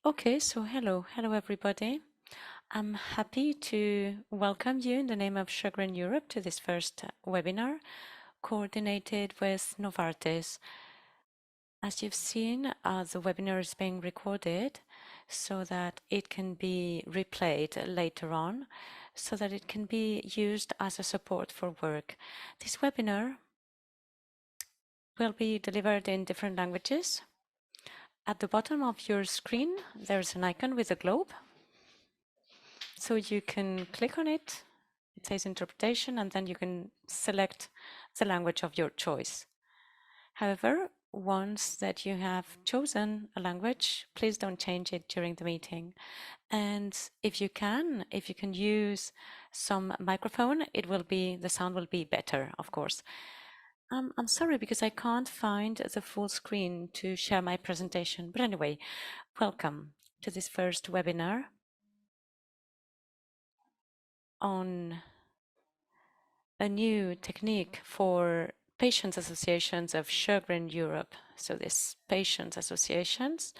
Okay, so hello everybody. I'm happy to welcome you in the name of Sjögren Europe to this first webinar coordinated with Novartis. As you've seen, the webinar is being recorded so that it can be replayed later on, so that it can be used as a support for work. This webinar will be delivered in different languages. At the bottom of your screen, there's an icon with a globe. So you can click on it, it says interpretation, and then you can select the language of your choice. However, once that you have chosen a language, please don't change it during the meeting. And if you can use some microphone, the sound will be better, of course. I'm sorry because I can't find the full screen to share my presentation. But anyway, welcome to this first webinar on a new technique for patients associations of Sjögren Europe. So this patients associations.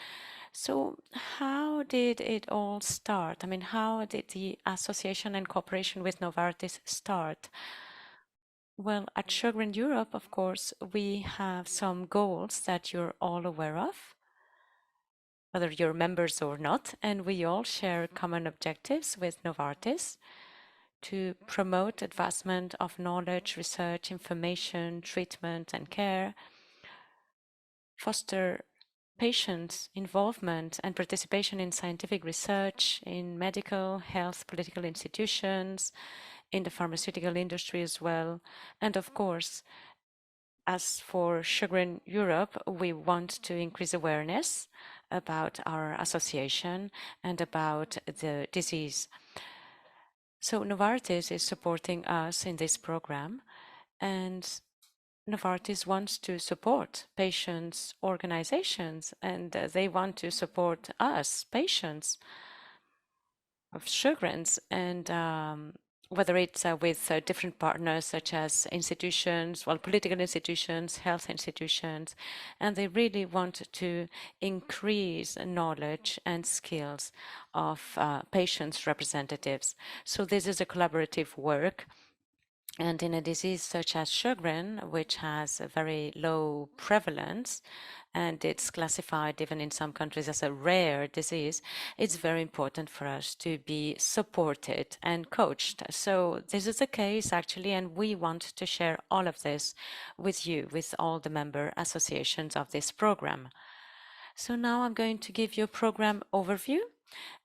So how did it all start? I mean, how did the association and cooperation with Novartis start? Well, at Sjögren Europe, of course, we have some goals that you're all aware of, whether you're members or not, and we all share common objectives with Novartis to promote advancement of knowledge, research, information, treatment, and care, foster patients' involvement and participation in scientific research, in medical, health, political institutions, in the pharmaceutical industry as well. And of course, as for Sjögren Europe, we want to increase awareness about our association and about the disease. So Novartis is supporting us in this program, and Novartis wants to support patients' organizations, and they want to support us, patients of Sjögren's, and whether it's with different partners such as institutions, well, political institutions, health institutions, and they really want to increase knowledge and skills of patients' representatives. So this is a collaborative work. And in a disease such as Sjögren, which has a very low prevalence, and it's classified even in some countries as a rare disease, it's very important for us to be supported and coached. So this is the case actually, and we want to share all of this with you, with all the member associations of this program. So now I'm going to give you a program overview,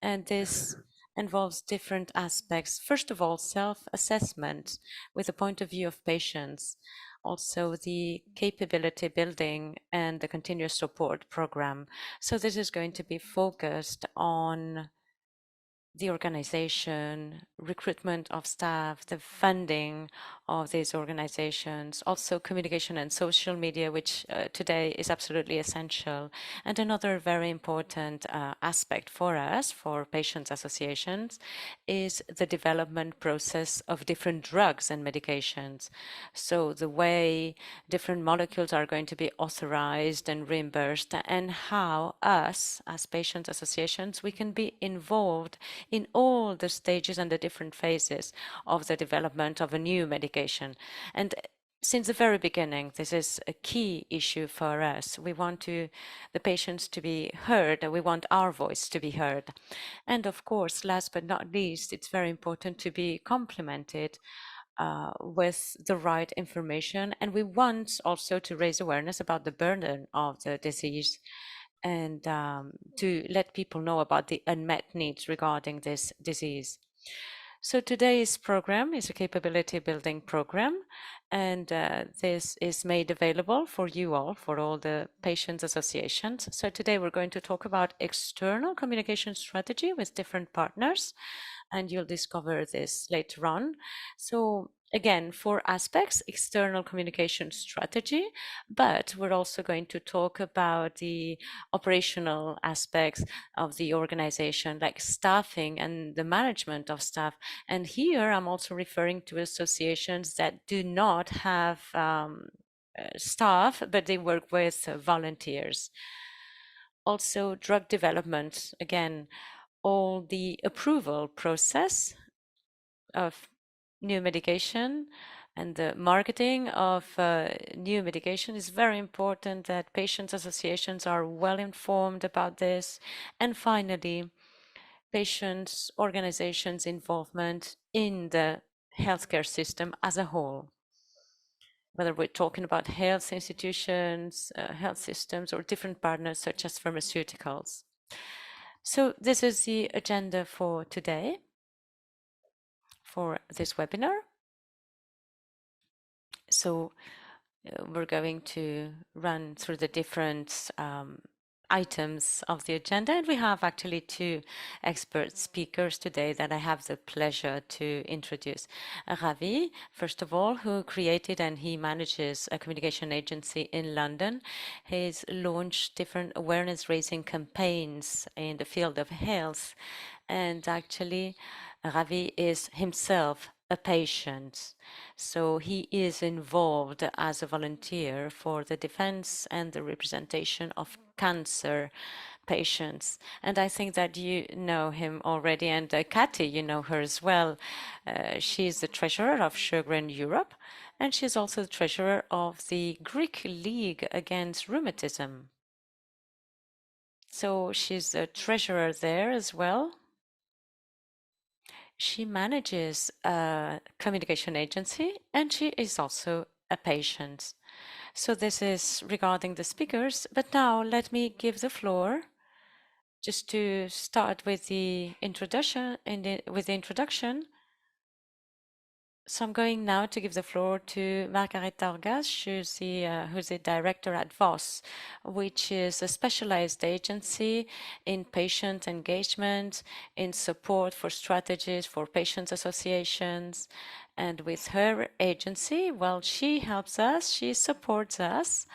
and this involves different aspects. First of all, self-assessment with the point of view of patients, also the capability building and the continuous support program. So this is going to be focused on the organization, recruitment of staff, the funding of these organizations, also communication and social media, which today is absolutely essential. And another very important aspect for us, for patients associations, is the development process of different drugs and medications. So the way different molecules are going to be authorized and reimbursed, and how us, as patients associations, we can be involved in all the stages and the different phases of the development of a new medication. And since the very beginning, this is a key issue for us. We want the patients to be heard, and we want our voice to be heard. And of course, last but not least, it's very important to be complemented with the right information. And we want also to raise awareness about the burden of the disease, and to let people know about the unmet needs regarding this disease. So today's program is a capability building program, and this is made available for you all, for all the patients associations. So today we're going to talk about external communication strategy with different partners, and you'll discover this later on. So again, 4 aspects: external communication strategy, but we're also going to talk about the operational aspects of the organization, like staffing and the management of staff. And here I'm also referring to associations that do not have staff, but they work with volunteers. Also, drug development, again, all the approval process of new medication and the marketing of new medication is very important, that patients' associations are well informed about this. And finally, patients' organizations' involvement in the healthcare system as a whole, whether we're talking about health institutions, health systems, or different partners such as pharmaceuticals. So this is the agenda for today, for this webinar. So we're going to run through the different items of the agenda, and we have actually two expert speakers today that I have the pleasure to introduce. Ravi, first of all, who created and he manages a communication agency in London. He's launched different awareness-raising campaigns in the field of health, and actually Ravi is himself a patient. So he is involved as a volunteer for the defense and the representation of cancer patients. And I think that you know him already. And Kathy, you know her as well. She's the treasurer of Sjögren Europe. And she's also the treasurer of the Greek League Against Rheumatism. So she's a treasurer there as well. She manages a communication agency, and she is also a patient. So this is regarding the speakers, but now let me give the floor just to start with the introduction. So I'm going now to give the floor to Margaret Dargas, who's the director at VOS, which is a specialized agency in patient engagement, in support for strategies for patients associations. And with her agency, well, she helps us, she supports us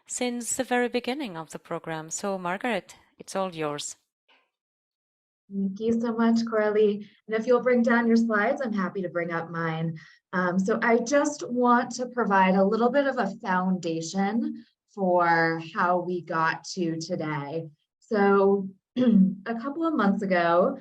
since the very beginning of the program. So Margaret, it's all yours. Thank you so much, Coralie. And if you'll bring down your slides, I'm happy to bring up mine. So I just want to provide a little bit of a foundation for how we got to today. So a couple of months ago,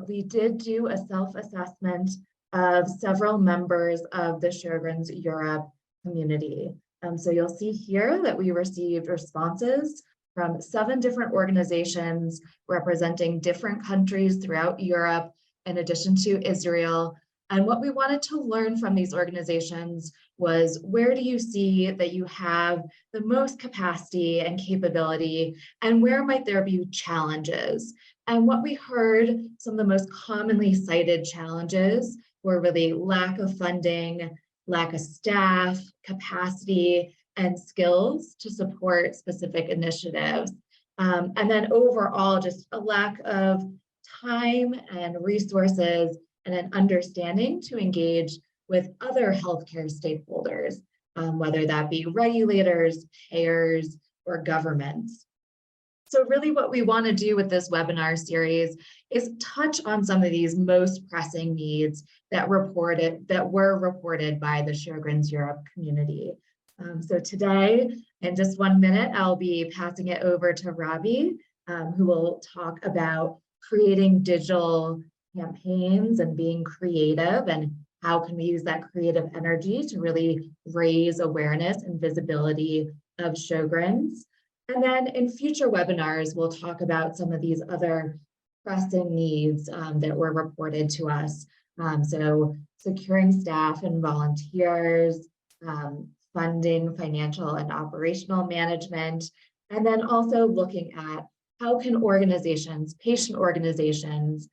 we did do a self-assessment of several members of the Sjögren's Europe community. So you'll see here that we received responses from 7 different organizations representing different countries throughout Europe, in addition to Israel. And what we wanted to learn from these organizations was, where do you see that you have the most capacity and capability, and where might there be challenges? And what we heard, some of the most commonly cited challenges were really lack of funding, lack of staff, capacity, and skills to support specific initiatives. And then overall, just a lack of time and resources and an understanding to engage with other healthcare stakeholders, whether that be regulators, payers, or governments. So really what we want to do with this webinar series is touch on some of these most pressing needs that were reported by the Sjögren's Europe community. So today, in just 1 minute, I'll be passing it over to Ravi, who will talk about creating digital campaigns and being creative, and how can we use that creative energy to really raise awareness and visibility of Sjögren's. And then in future webinars, we'll talk about some of these other pressing needs that were reported to us. So securing staff and volunteers, funding, financial and operational management, and then also looking at how can organizations, patient organizations,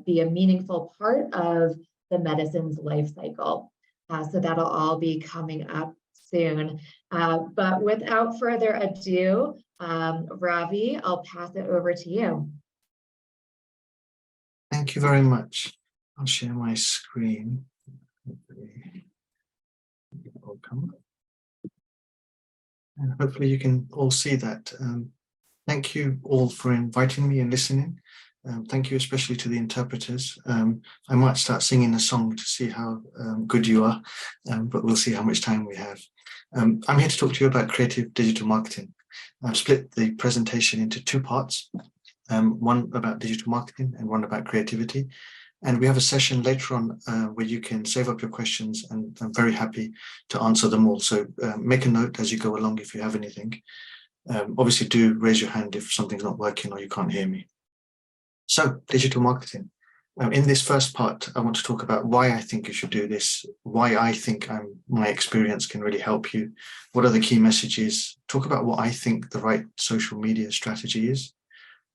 be a meaningful part of the medicine's life cycle. So that'll all be coming up soon. But without further ado, Ravi, I'll pass it over to you. Thank you very much. I'll share my screen. And hopefully you can all see that. Thank you all for inviting me and listening. Thank you especially to the interpreters. I might start singing a song to see how good you are, but we'll see how much time we have. I'm here to talk to you about creative digital marketing. I've split the presentation into two parts, one about digital marketing and one about creativity. And we have a session later on where you can save up your questions, and I'm very happy to answer them all. So make a note as you go along if you have anything. Obviously do raise your hand if something's not working or you can't hear me. So digital marketing. In this first part, I want to talk about why I think you should do this, why I think my experience can really help you, what are the key messages, talk about what I think the right social media strategy is,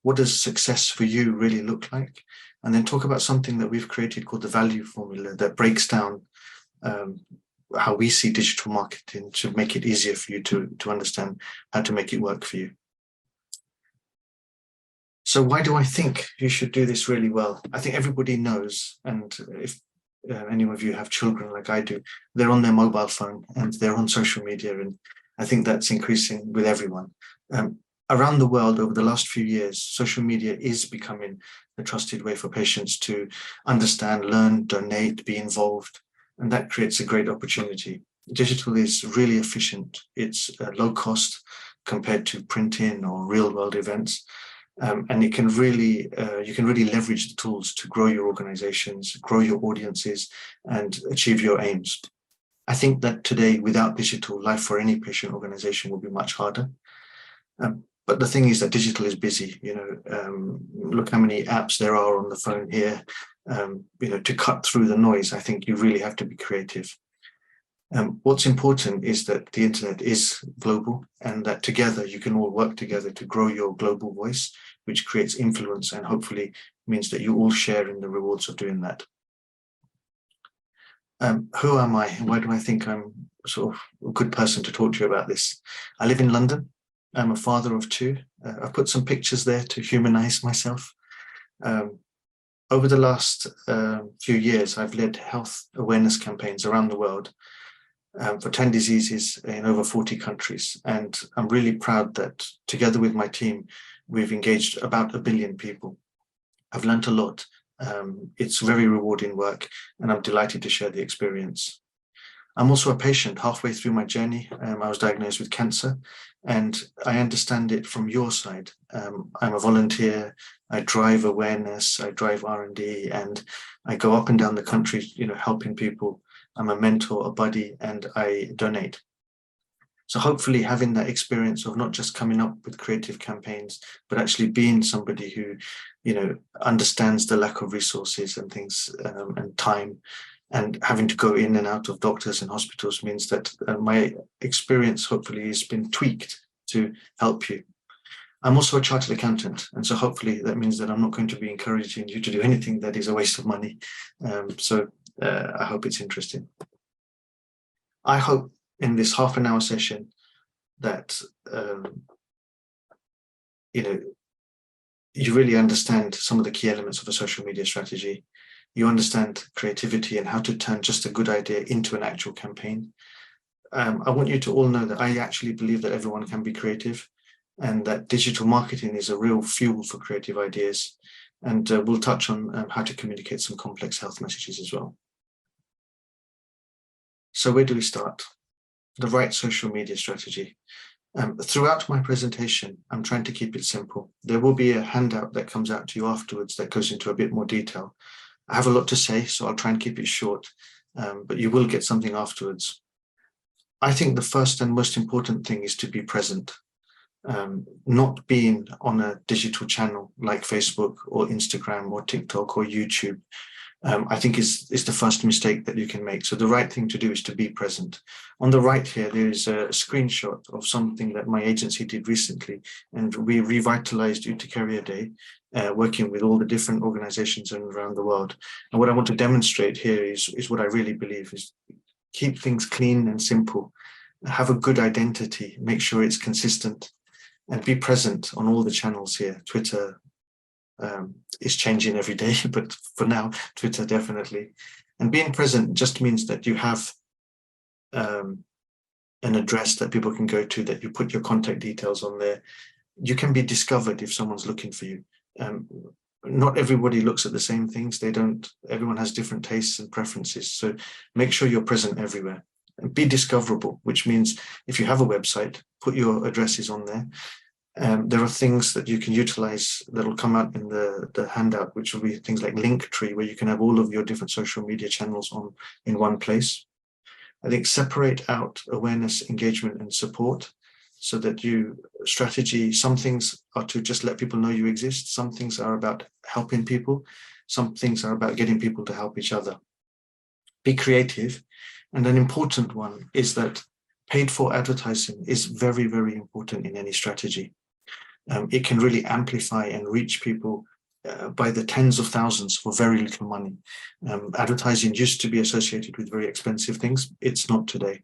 what does success for you really look like, and then talk about something that we've created called the value formula that breaks down how we see digital marketing to make it easier for you to understand how to make it work for you. So why do I think you should do this really well? I think everybody knows, and if any of you have children like I do, they're on their mobile phone and they're on social media, and I think that's increasing with everyone. Around the world over the last few years, social media is becoming a trusted way for patients to understand, learn, donate, be involved, and that creates a great opportunity. Digital is really efficient. It's low cost compared to printing or real world events. And it can really, you can really leverage the tools to grow your organizations, grow your audiences, and achieve your aims. I think that today, without digital, life for any patient organization will be much harder. But the thing is that digital is busy. Look how many apps there are on the phone here. To cut through the noise, I think you really have to be creative. What's important is that the internet is global, and that together you can all work together to grow your global voice, which creates influence and hopefully means that you all share in the rewards of doing that. Who am I? Why do I think I'm sort of a good person to talk to you about this? I live in London. I'm a father of two. I've put some pictures there to humanize myself. Over the last few years, I've led health awareness campaigns around the world for 10 diseases in over 40 countries. And I'm really proud that together with my team, we've engaged about 1 billion people. I've learned a lot. It's very rewarding work, and I'm delighted to share the experience. I'm also a patient. Halfway through my journey, I was diagnosed with cancer, and I understand it from your side. I'm a volunteer. I drive awareness. I drive R&D, and I go up and down the country, helping people. I'm a mentor, a buddy, and I donate. So hopefully having that experience of not just coming up with creative campaigns, but actually being somebody who, understands the lack of resources and things and time, and having to go in and out of doctors and hospitals means that my experience hopefully has been tweaked to help you. I'm also a chartered accountant, and so hopefully that means that I'm not going to be encouraging you to do anything that is a waste of money. I hope it's interesting. I hope in this half-an-hour session that you really understand some of the key elements of a social media strategy. You understand creativity and how to turn just a good idea into an actual campaign. I want you to all know that I actually believe that everyone can be creative, and that digital marketing is a real fuel for creative ideas. And we'll touch on how to communicate some complex health messages as well. So where do we start? The right social media strategy. Throughout my presentation, I'm trying to keep it simple. There will be a handout that comes out to you afterwards that goes into a bit more detail. I have a lot to say, so I'll try and keep it short, but you will get something afterwards. I think the first and most important thing is to be present. Not being on a digital channel like Facebook or Instagram or TikTok or YouTube, I think is the first mistake that you can make. So the right thing to do is to be present. On the right here, there is a screenshot of something that my agency did recently, and we revitalized Urticaria Day, working with all the different organizations around the world. And what I want to demonstrate here is what I really believe is keep things clean and simple, have a good identity, make sure it's consistent, and be present on all the channels here. Twitter is changing every day, but for now, Twitter definitely. And being present just means that you have an address that people can go to, that you put your contact details on there. You can be discovered if someone's looking for you. not everybody looks at the same things. Everyone has different tastes and preferences. So make sure you're present everywhere. And be discoverable, which means if you have a website, put your addresses on there. There are things that you can utilize that will come out in the handout, which will be things like Linktree, where you can have all of your different social media channels in one place. I think separate out awareness, engagement, and support, so that strategy, some things are to just let people know you exist. Some things are about helping people. Some things are about getting people to help each other. Be creative. And an important one is that paid for advertising is very, very important in any strategy. It can really amplify and reach people by the tens of thousands for very little money. Advertising used to be associated with very expensive things. It's not today.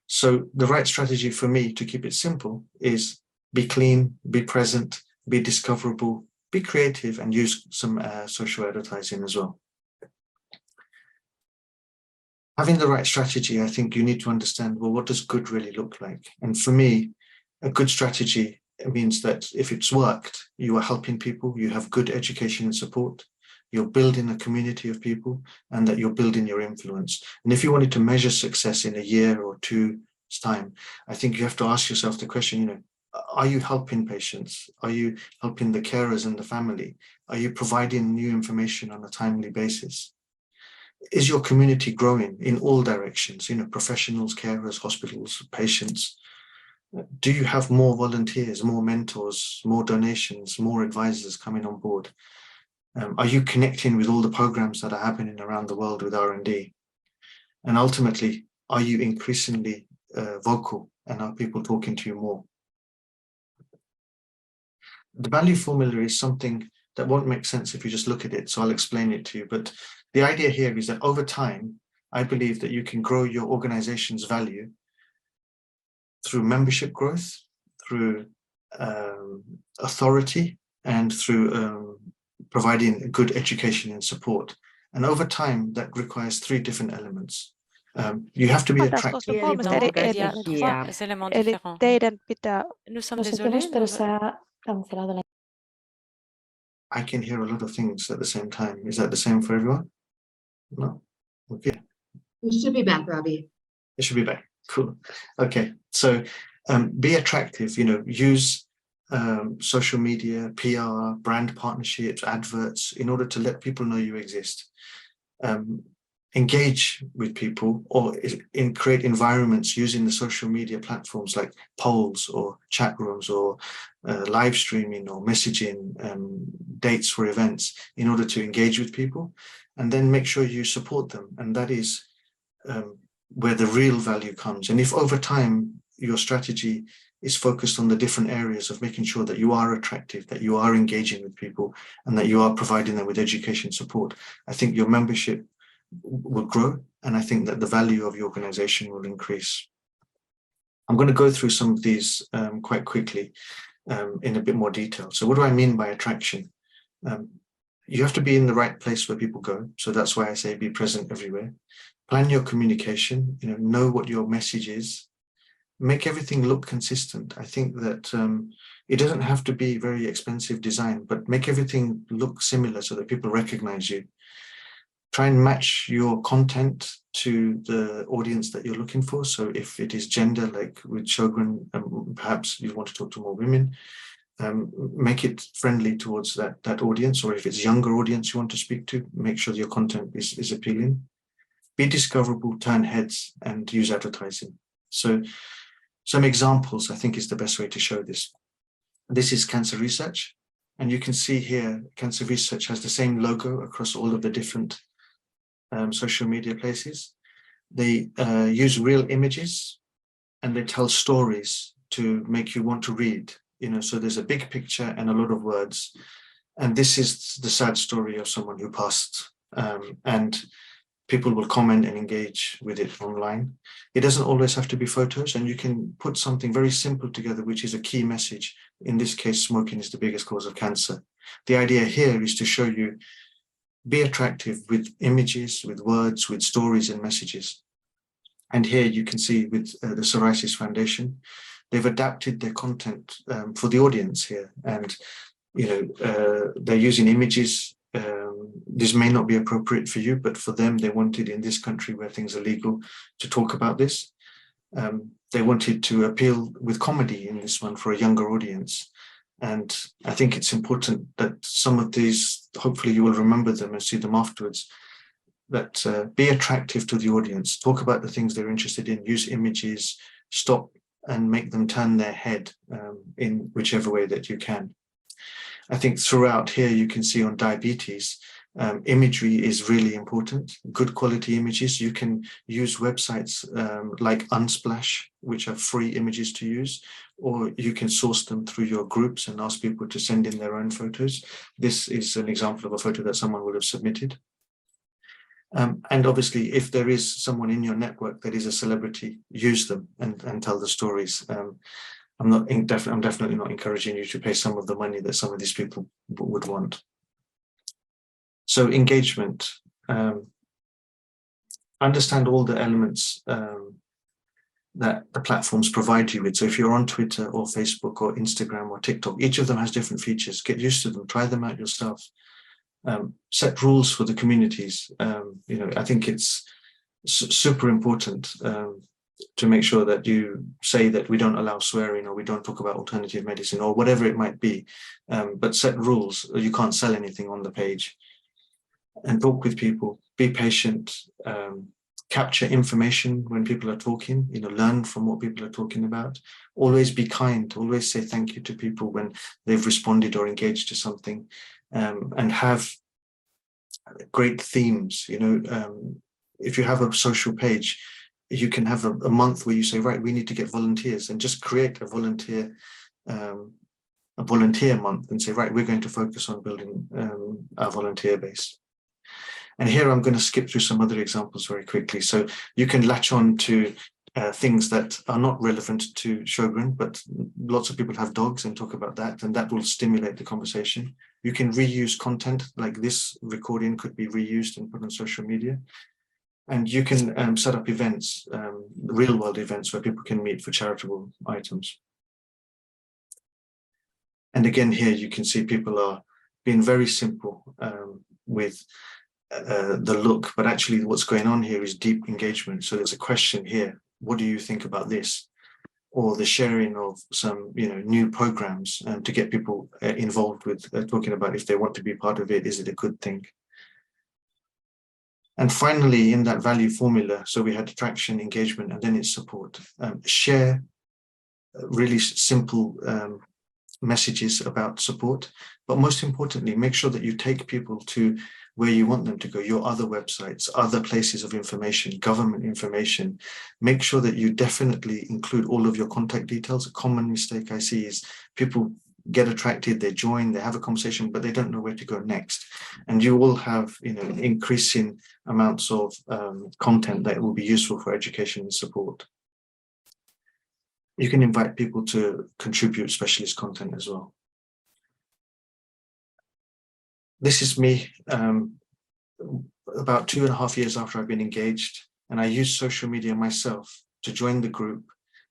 So the right strategy for me, to keep it simple, is be clean, be present, be discoverable, be creative, and use some social advertising as well. Having the right strategy, I think you need to understand, well, what does good really look like? And for me, a good strategy means that if it's worked, you are helping people, you have good education and support, you're building a community of people, and that you're building your influence. And if you wanted to measure success in a year or two's time, I think you have to ask yourself the question, are you helping patients? Are you helping the carers and the family? Are you providing new information on a timely basis? Is your community growing in all directions? Professionals, carers, hospitals, patients. Do you have more volunteers, more mentors, more donations, more advisors coming on board? Are you connecting with all the programs that are happening around the world with R&D? And ultimately, are you increasingly vocal, and are people talking to you more? The value formula is something that won't make sense if you just look at it, so I'll explain it to you. But the idea here is that over time, I believe that you can grow your organization's value through membership growth, through authority, and through providing good education and support. And over time, that requires three different elements. You have to be Tässä attractive. tuossa kolmesta eri Il y a elementtiä. trois éléments Eli différents. teidän pitää Nous sommes Lo désolés. sottomettersa cancellato la I can hear a lot of things at the same time. Is that the same for everyone? No? Okay. You should be back, Robbie. It should be back. Cool. Okay. So be attractive, use social media, PR, brand partnerships, adverts in order to let people know you exist. Engage with people or create environments using the social media platforms like polls or chat rooms or live streaming or messaging, dates for events in order to engage with people, and then make sure you support them. And that is where the real value comes. And if over time your strategy is focused on the different areas of making sure that you are attractive, that you are engaging with people, and that you are providing them with education support, I think your membership will grow, and I think that the value of your organization will increase. I'm going to go through some of these quite quickly in a bit more detail. So what do I mean by attraction? You have to be in the right place where people go. So that's why I say be present everywhere. Plan your communication, know what your message is. Make everything look consistent. I think that it doesn't have to be very expensive design, but make everything look similar so that people recognize you. Try and match your content to the audience that you're looking for. So if it is gender, like with Shogren, perhaps you want to talk to more women, make it friendly towards that audience. Or if it's younger audience you want to speak to, make sure your content is appealing. Be discoverable, turn heads, and use advertising. So some examples, I think, is the best way to show this. This is Cancer Research. And you can see here, Cancer Research has the same logo across all of the different social media places. They use real images and they tell stories to make you want to read, so there's a big picture and a lot of words. And this is the sad story of someone who passed, and people will comment and engage with it online. It doesn't always have to be photos, and you can put something very simple together, which is a key message. In this case, smoking is the biggest cause of cancer. The idea here is to show you, be attractive with images, with words, with stories and messages. And here you can see with the Psoriasis Foundation, they've adapted their content for the audience here. And they're using images. This may not be appropriate for you, but for them, they wanted, in this country where things are legal, to talk about this. They wanted to appeal with comedy in this one for a younger audience. And I think it's important that some of these, hopefully you will remember them and see them afterwards, that be attractive to the audience, talk about the things they're interested in, use images, stop and make them turn their head in whichever way that you can. I think throughout here, you can see on diabetes, imagery is really important, good quality images. You can use websites like Unsplash, which are free images to use, or you can source them through your groups and ask people to send in their own photos. This is an example of a photo that someone will have submitted. And obviously, if there is someone in your network that is a celebrity, use them and tell the stories. I'm definitely not encouraging you to pay some of the money that some of these people would want. So engagement, understand all the elements that the platforms provide you with. So if you're on Twitter or Facebook or Instagram or TikTok, each of them has different features. Get used to them, try them out yourself. Set rules for the communities. I think it's super important to make sure that you say that we don't allow swearing, or we don't talk about alternative medicine, or whatever it might be, but set rules. You can't sell anything on the page. And talk with people, be patient, capture information when people are talking, learn from what people are talking about. Always be kind, always say thank you to people when they've responded or engaged to something, and have great themes. If you have a social page, you can have a month where you say, right, we need to get volunteers, and just create a volunteer month and say, right, we're going to focus on building our volunteer base. And here I'm going to skip through some other examples very quickly. So you can latch on to things that are not relevant to Sjogren, but lots of people have dogs and talk about that, and that will stimulate the conversation. You can reuse content, like this recording could be reused and put on social media. And you can set up events, real world events where people can meet for charitable items. And again, here you can see people are being very simple with the look, but actually what's going on here is deep engagement. So there's a question here: what do you think about this? Or the sharing of some new programs to get people involved with talking about if they want to be part of it. Is it a good thing? And finally, in that value formula, so we had attraction, engagement, and then it's support. Share really simple messages about support, but most importantly, make sure that you take people to where you want them to go, your other websites, other places of information, government information. Make sure that you definitely include all of your contact details. A common mistake I see is people get attracted, they join, they have a conversation, but they don't know where to go next. And you will have increasing amounts of content that will be useful for education and support. You can invite people to contribute specialist content as well. This is me about 2.5 years after I've been engaged, and I used social media myself to join the group.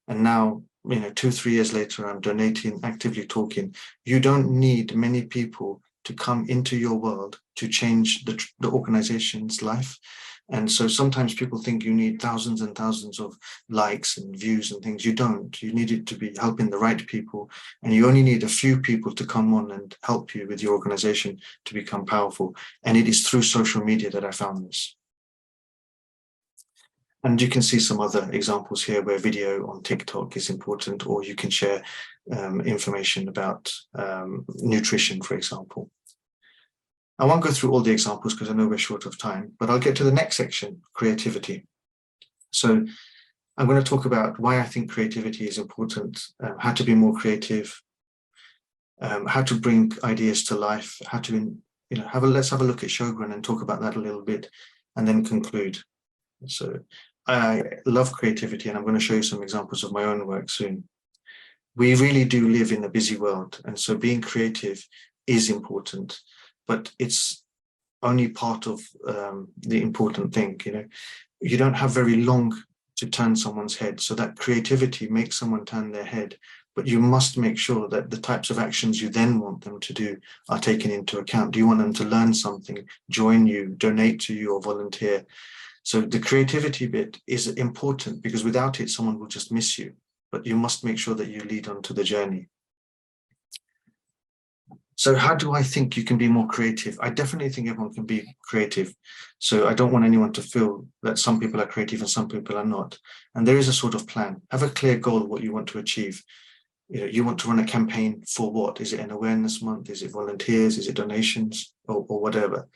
And now, 2-3 years later, I'm donating, actively talking. You don't need many people to come into your world to change the organization's life. And so sometimes people think you need thousands and thousands of likes and views and things. You don't. You need it to be helping the right people. And you only need a few people to come on and help you with your organization to become powerful. And it is through social media that I found this. And you can see some other examples here where video on TikTok is important, or you can share information about nutrition, for example. I won't go through all the examples because I know we're short of time, but I'll get to the next section, creativity. So I'm going to talk about why I think creativity is important, how to be more creative, how to bring ideas to life, how to, let's have a look at Sjogren and talk about that a little bit, and then conclude. So I love creativity, and I'm going to show you some examples of my own work soon. We really do live in a busy world, and so being creative is important, but it's only part of the important thing. You don't have very long to turn someone's head, so that creativity makes someone turn their head but you must make sure that the types of actions you then want them to do are taken into account. Do you want them to learn something, join you, donate to you, or volunteer? So the creativity bit is important, because without it, someone will just miss you, but you must make sure that you lead onto the journey. So how do I think you can be more creative? I definitely think everyone can be creative. So I don't want anyone to feel that some people are creative and some people are not. And there is a sort of plan. Have a clear goal, what you want to achieve. You want to run a campaign for what? Is it an awareness month? Is it volunteers? Is it donations, or whatever?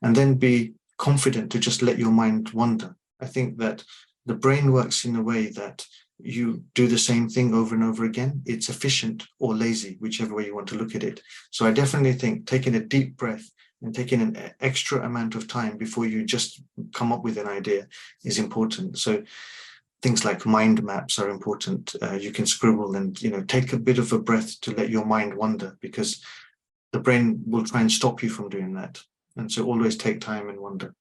And then be confident to just let your mind wander. I think that the brain works in a way that you do the same thing over and over again. It's efficient or lazy, whichever way you want to look at it. So I definitely think taking a deep breath and taking an extra amount of time before you just come up with an idea is important. So things like mind maps are important. You can scribble and, take a bit of a breath to let your mind wander, because the brain will try and stop you from doing that. And so always take time and wander.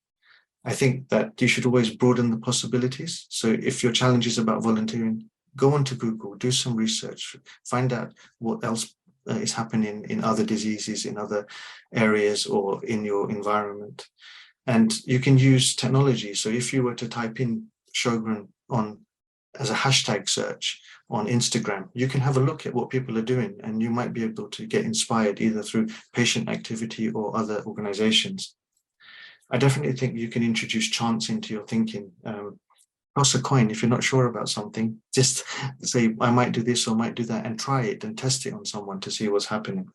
I think that you should always broaden the possibilities. So if your challenge is about volunteering, go onto Google, do some research, find out what else is happening in other diseases, in other areas, or in your environment. And you can use technology. So if you were to type in Sjogren as a hashtag search on Instagram, you can have a look at what people are doing, and you might be able to get inspired either through patient activity or other organizations. I definitely think you can introduce chance into your thinking. Toss a coin. If you're not sure about something, just say, I might do this or might do that, and try it and test it on someone to see what's happening.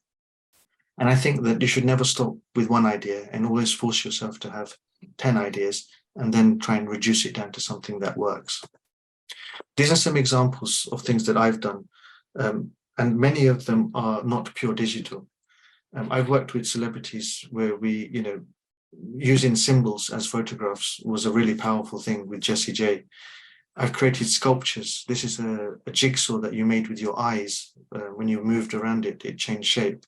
And I think that you should never stop with one idea, and always force yourself to have 10 ideas and then try and reduce it down to something that works. These are some examples of things that I've done, and many of them are not pure digital. I've worked with celebrities where we, using symbols as photographs was a really powerful thing with Jessie J. I've created sculptures. This is a jigsaw that you made with your eyes. When you moved around it, it changed shape.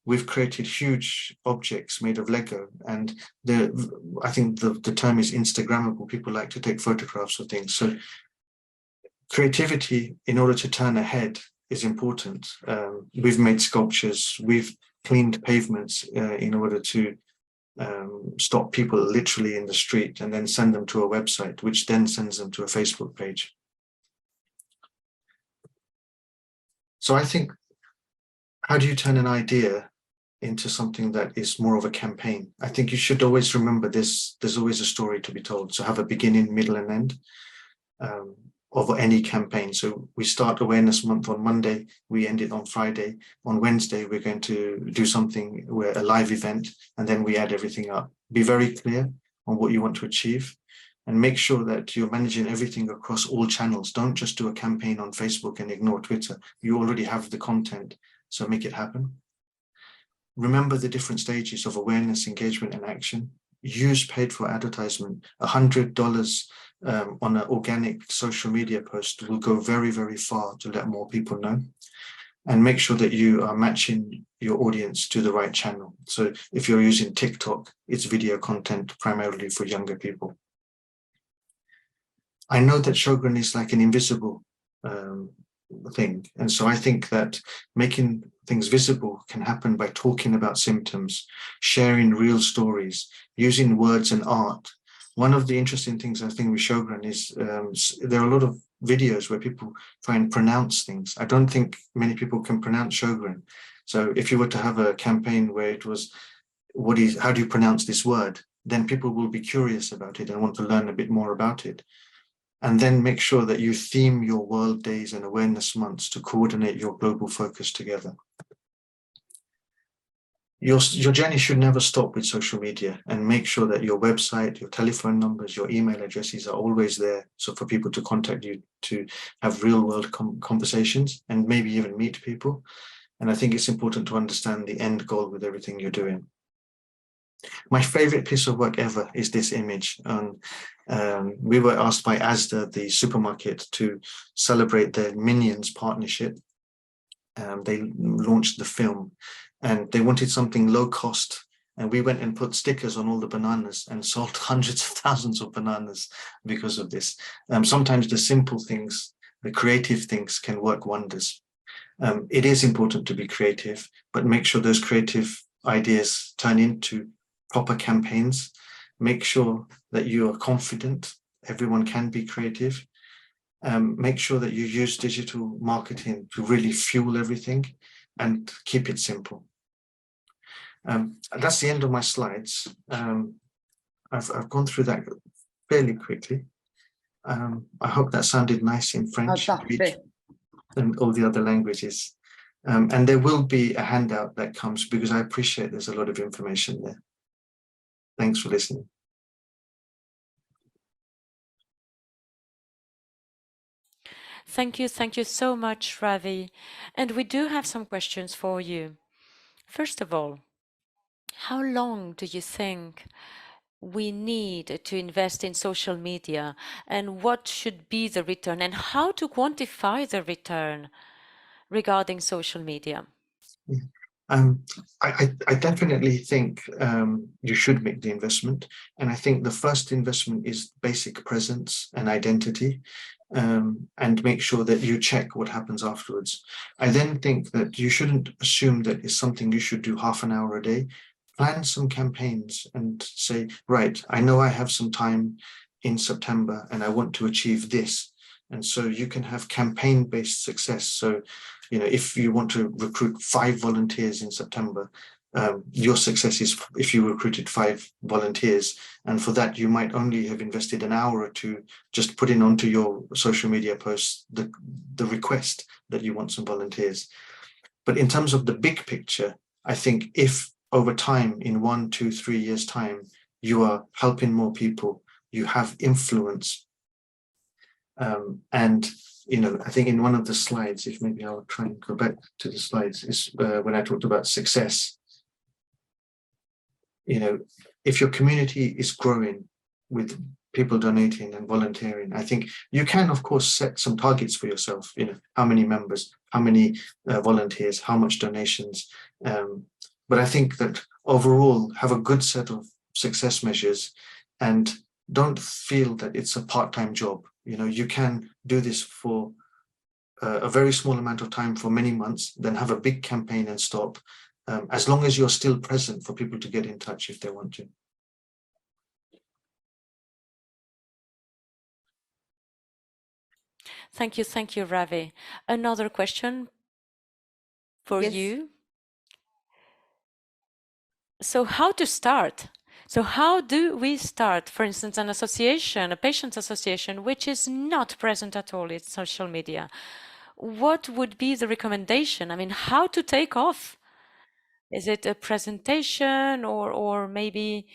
We've created huge objects made of Lego, and I think the term is Instagrammable. People like to take photographs of things. So creativity, in order to turn ahead, is important. We've made sculptures. We've cleaned pavements in order to stop people literally in the street, and then send them to a website, which then sends them to a Facebook page. So I think, how do you turn an idea into something that is more of a campaign? I think you should always remember this. There's always a story to be told. So have a beginning, middle, and end of any campaign. So we start Awareness Month on Monday, we end it on Friday. On Wednesday, we're going to do something, a live event, and then we add everything up. Be very clear on what you want to achieve, and make sure that you're managing everything across all channels. Don't just do a campaign on Facebook and ignore Twitter. You already have the content, so make it happen. Remember the different stages of awareness, engagement, and action. Use paid for advertisement. $100 on an organic social media post will go very, very far to let more people know. And make sure that you are matching your audience to the right channel. So if you're using TikTok, it's video content primarily for younger people. I know that Sjogren is like an invisible thing. And so I think that making things visible can happen by talking about symptoms, sharing real stories, using words and art. One of the interesting things I think with Sjogren is there are a lot of videos where people try and pronounce things. I don't think many people can pronounce Sjogren. So if you were to have a campaign where it was, how do you pronounce this word? Then people will be curious about it and want to learn a bit more about it. And then make sure that you theme your World Days and Awareness Months to coordinate your global focus together. Your journey should never stop with social media, and make sure that your website, your telephone numbers, your email addresses are always there. So for people to contact you, to have real world conversations and maybe even meet people. And I think it's important to understand the end goal with everything you're doing. My favorite piece of work ever is this image. We were asked by Asda, the supermarket, to celebrate their Minions partnership. They launched the film, and they wanted something low cost. And we went and put stickers on all the bananas and sold hundreds of thousands of bananas because of this. Sometimes the simple things, the creative things can work wonders. It is important to be creative, but make sure those creative ideas turn into proper campaigns. Make sure that you are confident. Everyone can be creative. Make sure that you use digital marketing to really fuel everything, and keep it simple. That's the end of my slides. I've gone through that fairly quickly. I hope that sounded nice in French, Greek, and all the other languages. And there will be a handout that comes, because I appreciate there's a lot of information there. Thanks for listening. Thank you so much, Ravi. And we do have some questions for you. First of all, how long do you think we need to invest in social media, and what should be the return, and how to quantify the return regarding social media? I definitely think you should make the investment. And I think the first investment is basic presence and identity, and make sure that you check what happens afterwards. I then think that you shouldn't assume that it's something you should do half an hour a day. Plan some campaigns and say, right, I know I have some time in September and I want to achieve this. And so you can have campaign-based success. So, you know, if you want to recruit 5 volunteers in September, your success is if you recruited 5 volunteers. And for that, you might only have invested an hour or two just putting onto your social media posts the request that you want some volunteers. But in terms of the big picture, I think if over time, in 1, 2, 3 years' time, you are helping more people, you have influence. And, you know, I think in one of the slides, if maybe I'll try and go back to the slides, is when I talked about success. You know, if your community is growing with people donating and volunteering, I think you can, of course, set some targets for yourself, you know, how many members, how many volunteers, how much donations. But I think that overall, have a good set of success measures and don't feel that it's a part-time job. You know, you can do this for a very small amount of time for many months, then have a big campaign and stop, as long as you're still present for people to get in touch if they want to. Thank you, Ravi. Another question for you. So how to start? So how do we start, for instance, an association, a patients association, which is not present at all in social media? What would be the recommendation? I mean, how to take off? Is it a presentation or maybe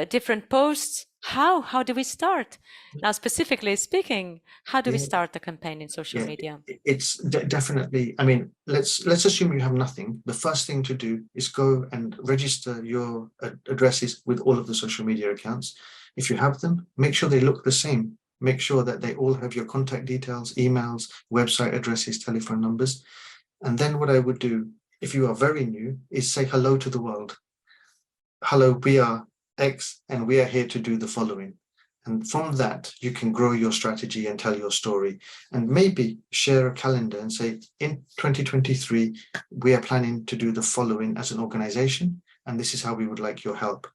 different posts? How do we start? Now, specifically speaking, how do we start a campaign in social media? It's definitely, I mean, let's assume you have nothing. The first thing to do is go and register your addresses with all of the social media accounts. If you have them, make sure they look the same. Make sure that they all have your contact details, emails, website addresses, telephone numbers. And then what I would do, if you are very new, is say hello to the world. Hello, we are X and we are here to do the following. And from that, you can grow your strategy and tell your story, and maybe share a calendar and say, in 2023, we are planning to do the following as an organization, and this is how we would like your help: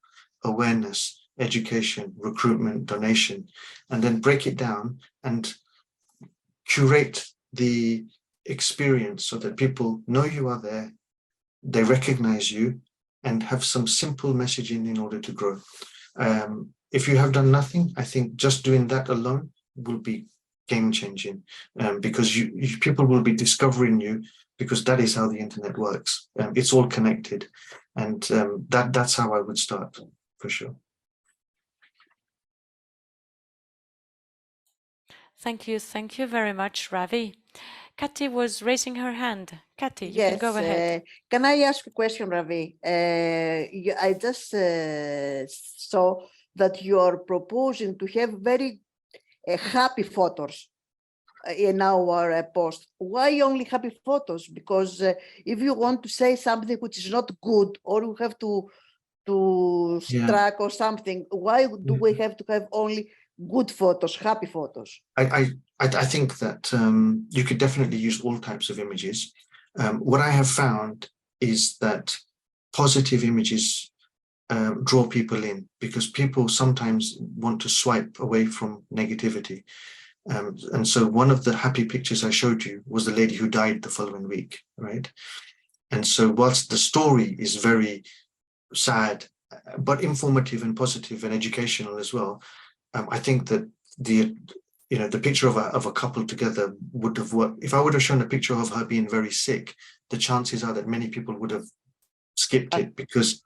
awareness, education, recruitment, donation, and then break it down and curate the experience so that people know you are there, they recognize you, and have some simple messaging in order to grow. If you have done nothing, I think just doing that alone will be game-changing, because people will be discovering you, because that is how the internet works. It's all connected, and that's how I would start, for sure. Thank you very much, Ravi. Kathy was raising her hand. Kathy, you can go ahead. Can I ask a question, Ravi? I just saw that you are proposing to have very happy photos in our post. Why only happy photos? Because if you want to say something which is not good, or you have to strike or something, why do we have to have only good photos, happy photos? I think that you could definitely use all types of images. What I have found is that positive images draw people in, because people sometimes want to swipe away from negativity. And so one of the happy pictures I showed you was the lady who died the following week, right? And so whilst the story is very sad, but informative and positive and educational as well, I think that the picture of a couple together would have worked. If I would have shown a picture of her being very sick, the chances are that many people would have skipped it because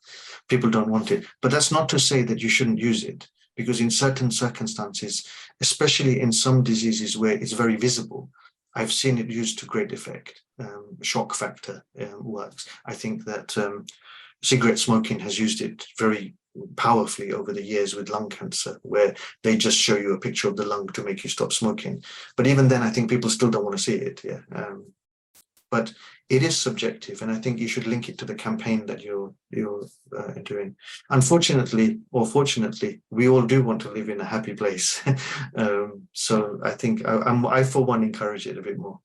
people don't want it. But that's not to say that you shouldn't use it, because in certain circumstances, especially in some diseases where it's very visible, I've seen it used to great effect. Shock factor works. I think that cigarette smoking has used it very powerfully over the years with lung cancer, where they just show you a picture of the lung to make you stop smoking. But even then, I think people still don't want to see it. Yeah. But it is subjective, and I think you should link it to the campaign that you're doing. Unfortunately, or fortunately, we all do want to live in a happy place. So I think I for one encourage it a bit more.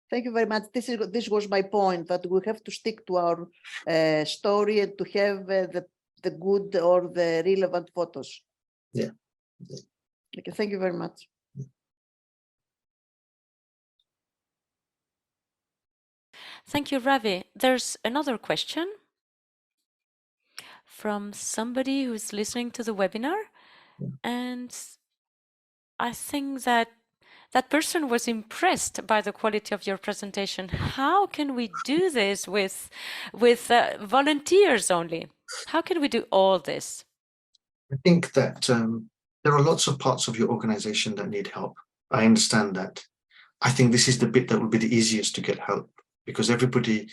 Thank you very much. This was my point, that we have to stick to our story and to have the good or the relevant photos. Yeah. Okay, thank you very much. Thank you, Ravi. There's another question from somebody who's listening to the webinar, and I think that that person was impressed by the quality of your presentation. How can we do this with volunteers only? How can we do all this? I think that there are lots of parts of your organization that need help. I understand that. I think this is the bit that will be the easiest to get help, because everybody,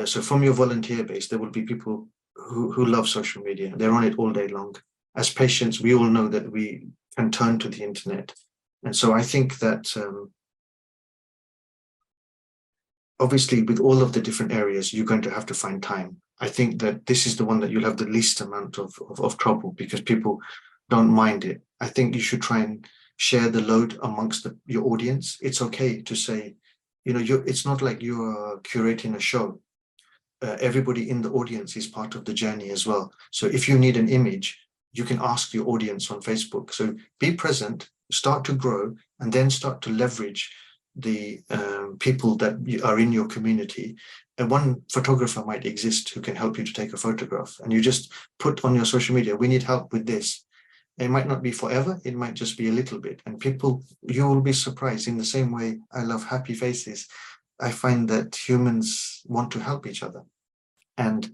so from your volunteer base, there will be people who love social media. They're on it all day long. As patients, we all know that we can turn to the internet. And so I think that obviously with all of the different areas, you're going to have to find time. I think that this is the one that you'll have the least amount of trouble, because people don't mind it. I think you should try and share the load amongst your audience. It's okay to say, it's not like you're curating a show. Everybody in the audience is part of the journey as well. So if you need an image, you can ask your audience on Facebook. So be present, start to grow, and then start to leverage the people that are in your community. And one photographer might exist who can help you to take a photograph, and you just put on your social media, we need help with this. It might not be forever, it might just be a little bit, and you will be surprised. In the same way I love happy faces, I find that humans want to help each other, and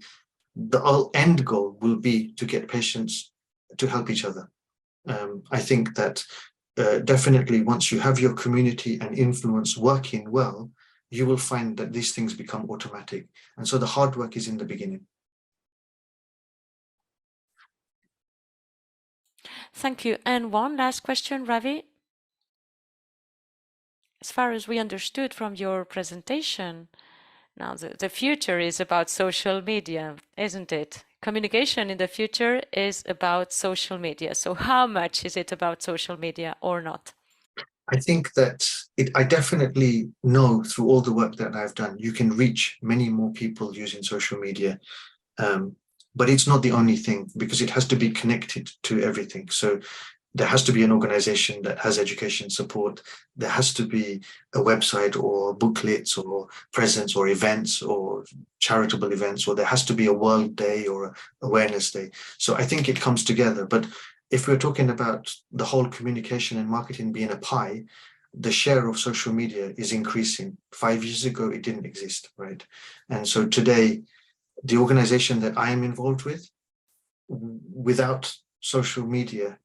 the end goal will be to get patients to help each other. I think that definitely once you have your community and influence working well, you will find that these things become automatic. And so the hard work is in the beginning. Thank you. And one last question, Ravi. As far as we understood from your presentation, now the future is about social media, isn't it? Communication in the future is about social media. So how much is it about social media or not? I think that I definitely know through all the work that I've done, you can reach many more people using social media. But it's not the only thing, because it has to be connected to everything. So there has to be an organization that has education support. There has to be a website or booklets or presence or events or charitable events, or there has to be a World Day or an Awareness Day. So I think it comes together. But if we're talking about the whole communication and marketing being a pie, the share of social media is increasing. 5 years ago, it didn't exist, right? And so today, the organization that I am involved with, without social media,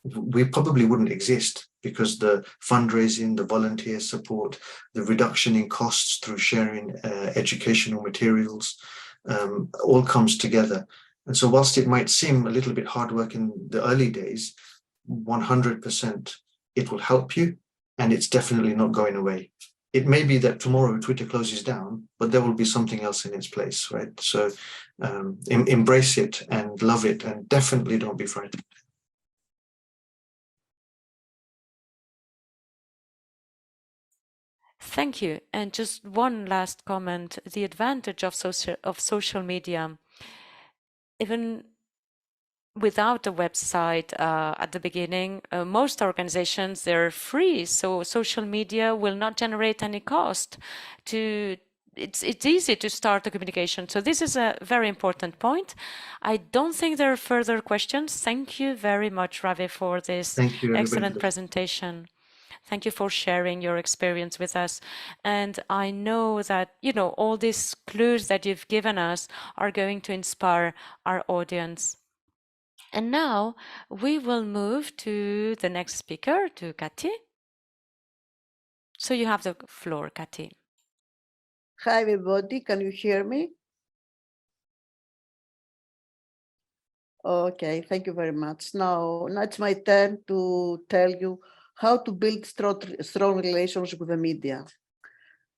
we probably wouldn't exist, because the fundraising, the volunteer support, the reduction in costs through sharing educational materials, all comes together. And so whilst it might seem a little bit hard work in the early days, 100% it will help you, and it's definitely not going away. It may be that tomorrow Twitter closes down, but there will be something else in its place, right? So embrace it and love it, and definitely don't be frightened. Thank you. And just one last comment, the advantage of social media, even without a website at the beginning, most organizations, they're free. So social media will not generate any cost it's easy to start a communication. So this is a very important point. I don't think there are further questions. Thank you very much, Ravi, for this Thank you, everybody. excellent presentation. Thank you for sharing your experience with us. And I know that, all these clues that you've given us are going to inspire our audience. And now we will move to the next speaker, to Kati. So you have the floor, Kati. Hi, everybody. Can you hear me? Okay, thank you very much. Now it's my turn to tell you how to build strong relations with the media.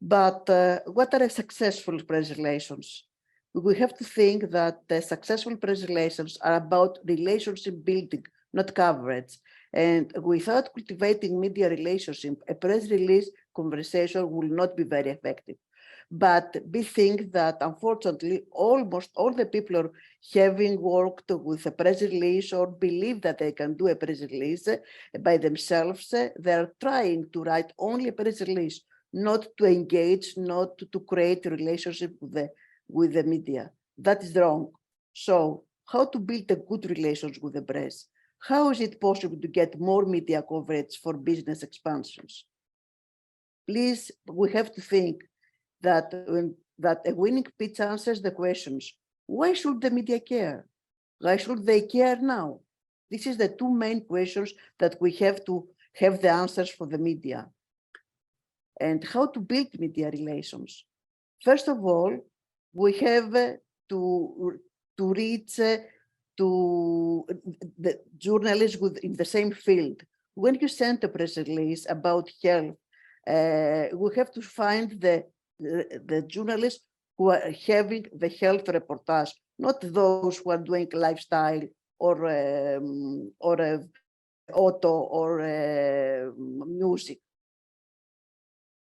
But what are successful press relations? We have to think that the successful press relations are about relationship building, not coverage. And without cultivating media relationship, a press release conversation will not be very effective. But we think that unfortunately, almost all the people are having worked with a press release or believe that they can do a press release by themselves. They're trying to write only a press release, not to engage, not to create a relationship with the media. That is wrong. So how to build a good relationship with the press? How is it possible to get more media coverage for business expansions? Please, we have to think that a winning pitch answers the questions. Why should the media care? Why should they care now? This is the two main questions that we have to have the answers for the media. And how to build media relations? First of all, we have to reach to the journalists in the same field. When you send a press release about health, we have to find the journalists who are having the health reportage, not those who are doing lifestyle or auto or music.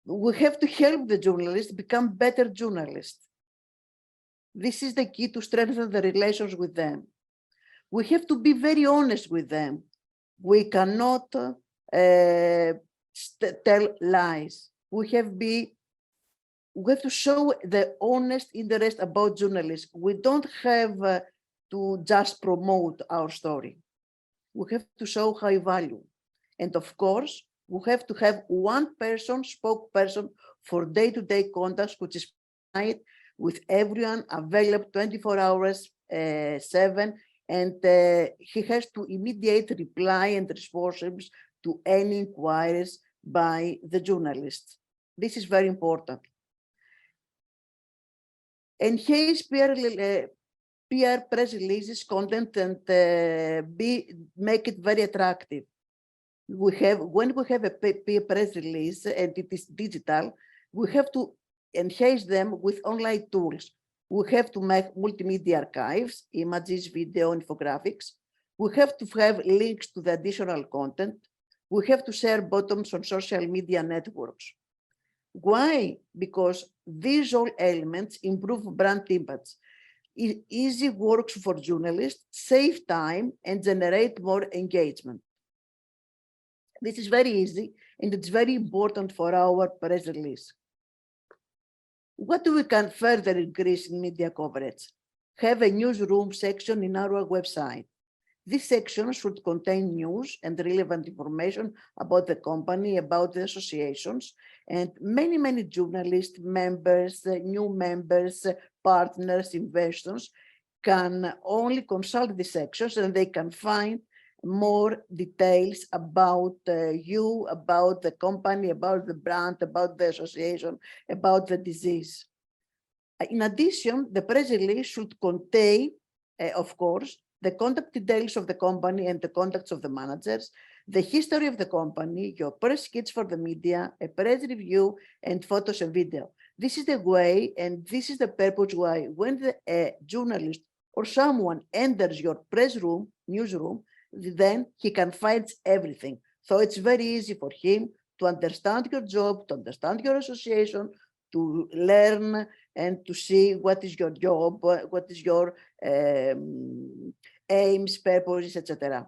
We have to help the journalists become better journalists. This is the key to strengthen the relations with them. We have to be very honest with them. We cannot tell lies. We have to show the honest interest about journalists. We don't have to just promote our story. We have to show high value. And of course, we have to have one person, spokesperson for day-to-day contacts, which is with everyone available 24 hours, 7, and he has to immediate reply and responses to any inquiries by the journalists. This is very important. Enhance PR press releases content and make it very attractive. When we have a PR press release and it is digital, we have to enhance them with online tools. We have to make multimedia archives, images, video, infographics. We have to have links to the additional content. We have to share bottoms on social media networks. Why? Because these all elements improve brand image. Easy works for journalists, save time, and generate more engagement. This is very easy, and it's very important for our press release. What we can further increase in media coverage? Have a newsroom section in our website. This section should contain news and relevant information about the company, about the associations, and many journalists, members, new members, partners, investors can only consult the sections and they can find more details about you, about the company, about the brand, about the association, about the disease. In addition, the press release should contain, of course, the contact details of the company and the contacts of the managers, the history of the company, your press kits for the media, a press review, and photos and video. This is the way, and this is the purpose why when a journalist or someone enters your press room, newsroom, then he can find everything. So it's very easy for him to understand your job, to understand your association, to learn and to see what is your job, what is your aims, purposes, etc.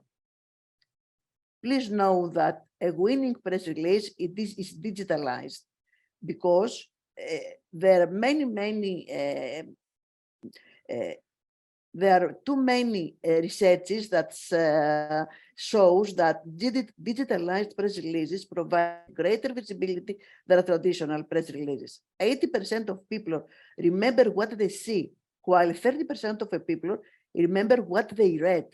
Please know that a winning press release is digitalized because there are there are too many researches that shows that digitalized press releases provide greater visibility than traditional press releases. 80% of people remember what they see, while 30% of people remember what they read.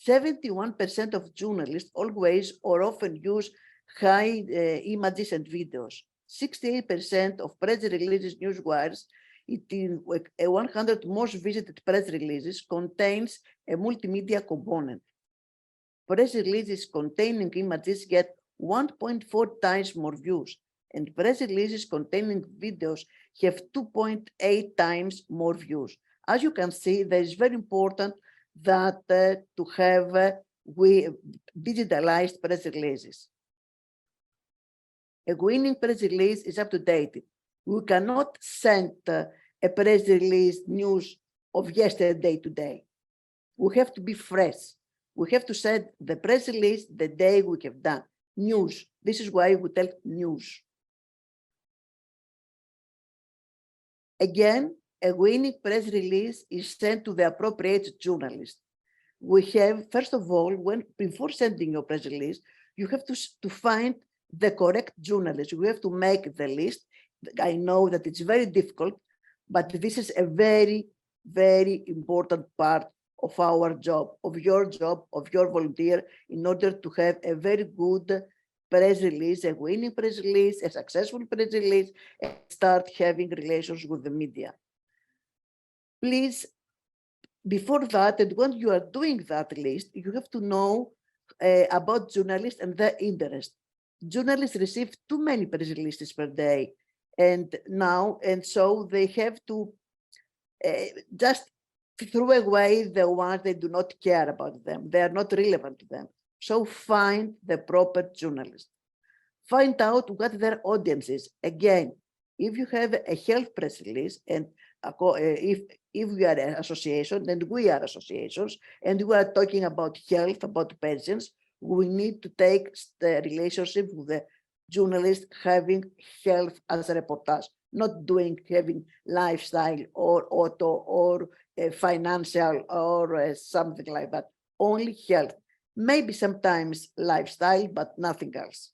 71% of journalists always or often use high images and videos. 68% of press releases newswires, it in 100 most visited press releases contains a multimedia component. Press releases containing images get 1.4 times more views, and press releases containing videos have 2.8 times more views. As you can see, that is very important that to have digitalized press releases. A winning press release is up to date. We cannot send a press release news of yesterday today. We have to be fresh. We have to send the press release the day we have done. News. This is why we tell news. Again, a winning press release is sent to the appropriate journalist. We have, first of all, before sending your press release, you have to find the correct journalist. You have to make the list. I know that it's very difficult, but this is a very, very important part of our job, of your volunteer, in order to have a very good press release, a winning press release, a successful press release, and start having relations with the media. Please, before that, and when you are doing that list, you have to know about journalists and their interest. Journalists receive too many press releases per day, and so they have to just throw away the ones they do not care about them. They are not relevant to them. So find the proper journalist. Find out what their audience is. Again, if you have a health press release, and if we are an association, and we are associations, and we are talking about health, about patients, we need to take the relationship with the journalist having health as a reportage, not having lifestyle or auto or financial or something like that. Only health. Maybe sometimes lifestyle, but nothing else.